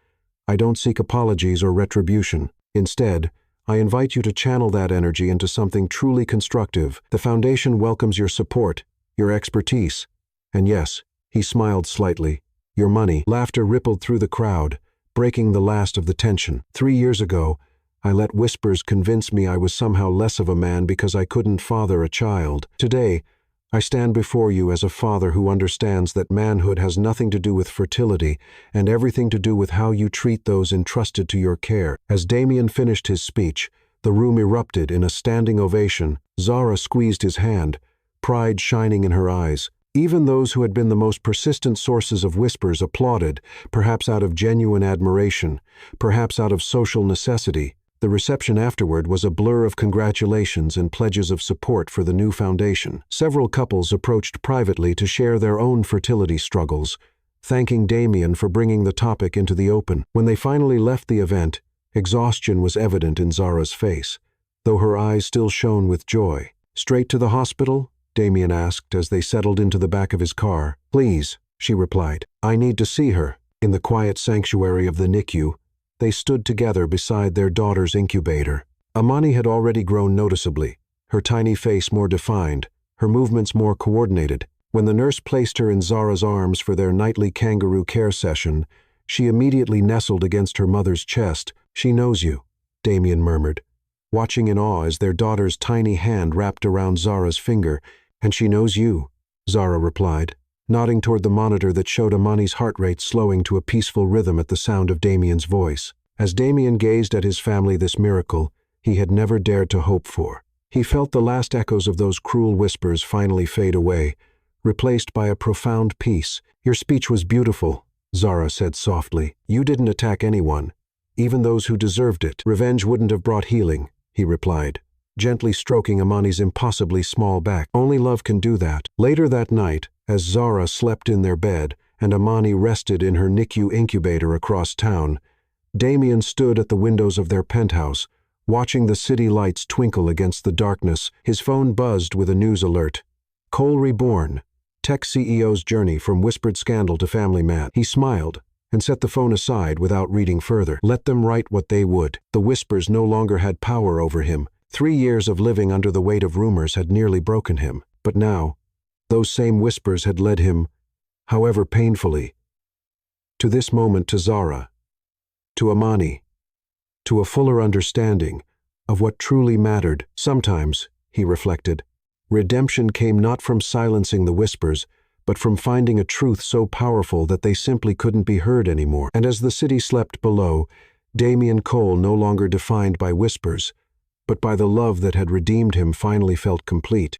I don't seek apologies or retribution. Instead, I invite you to channel that energy into something truly constructive. The Foundation welcomes your support, your expertise, and yes," he smiled slightly, "your money." Laughter rippled through the crowd, breaking the last of the tension. 3 years ago, I let whispers convince me I was somehow less of a man because I couldn't father a child. Today, I stand before you as a father who understands that manhood has nothing to do with fertility and everything to do with how you treat those entrusted to your care. As Damien finished his speech, the room erupted in a standing ovation. Zara squeezed his hand, pride shining in her eyes. Even those who had been the most persistent sources of whispers applauded, perhaps out of genuine admiration, perhaps out of social necessity. The reception afterward was a blur of congratulations and pledges of support for the new foundation. Several couples approached privately to share their own fertility struggles, thanking Damien for bringing the topic into the open. When they finally left the event, exhaustion was evident in Zara's face, though her eyes still shone with joy. "Straight to the hospital?" Damien asked as they settled into the back of his car. "Please," she replied. "I need to see her." In the quiet sanctuary of the NICU, they stood together beside their daughter's incubator. Amani had already grown noticeably, her tiny face more defined, her movements more coordinated. When the nurse placed her in Zara's arms for their nightly kangaroo care session, she immediately nestled against her mother's chest. "She knows you," Damien murmured, watching in awe as their daughter's tiny hand wrapped around Zara's finger. "And she knows you," Zara replied, nodding toward the monitor that showed Amani's heart rate slowing to a peaceful rhythm at the sound of Damien's voice. As Damien gazed at his family, this miracle he had never dared to hope for. He felt the last echoes of those cruel whispers finally fade away, replaced by a profound peace. "Your speech was beautiful," Zara said softly. "You didn't attack anyone, even those who deserved it. Revenge wouldn't have brought healing," he replied, gently stroking Amani's impossibly small back. "Only love can do that." Later that night, as Zara slept in their bed and Amani rested in her NICU incubator across town, Damien stood at the windows of their penthouse, watching the city lights twinkle against the darkness. His phone buzzed with a news alert. Cole Reborn, tech CEO's journey from whispered scandal to family man. He smiled and set the phone aside without reading further. Let them write what they would. The whispers no longer had power over him. 3 years of living under the weight of rumors had nearly broken him. But now, those same whispers had led him, however painfully, to this moment, to Zara, to Amani, to a fuller understanding of what truly mattered. Sometimes, he reflected, redemption came not from silencing the whispers, but from finding a truth so powerful that they simply couldn't be heard anymore. And as the city slept below, Damien Cole, no longer defined by whispers, but by the love that had redeemed him, finally felt complete.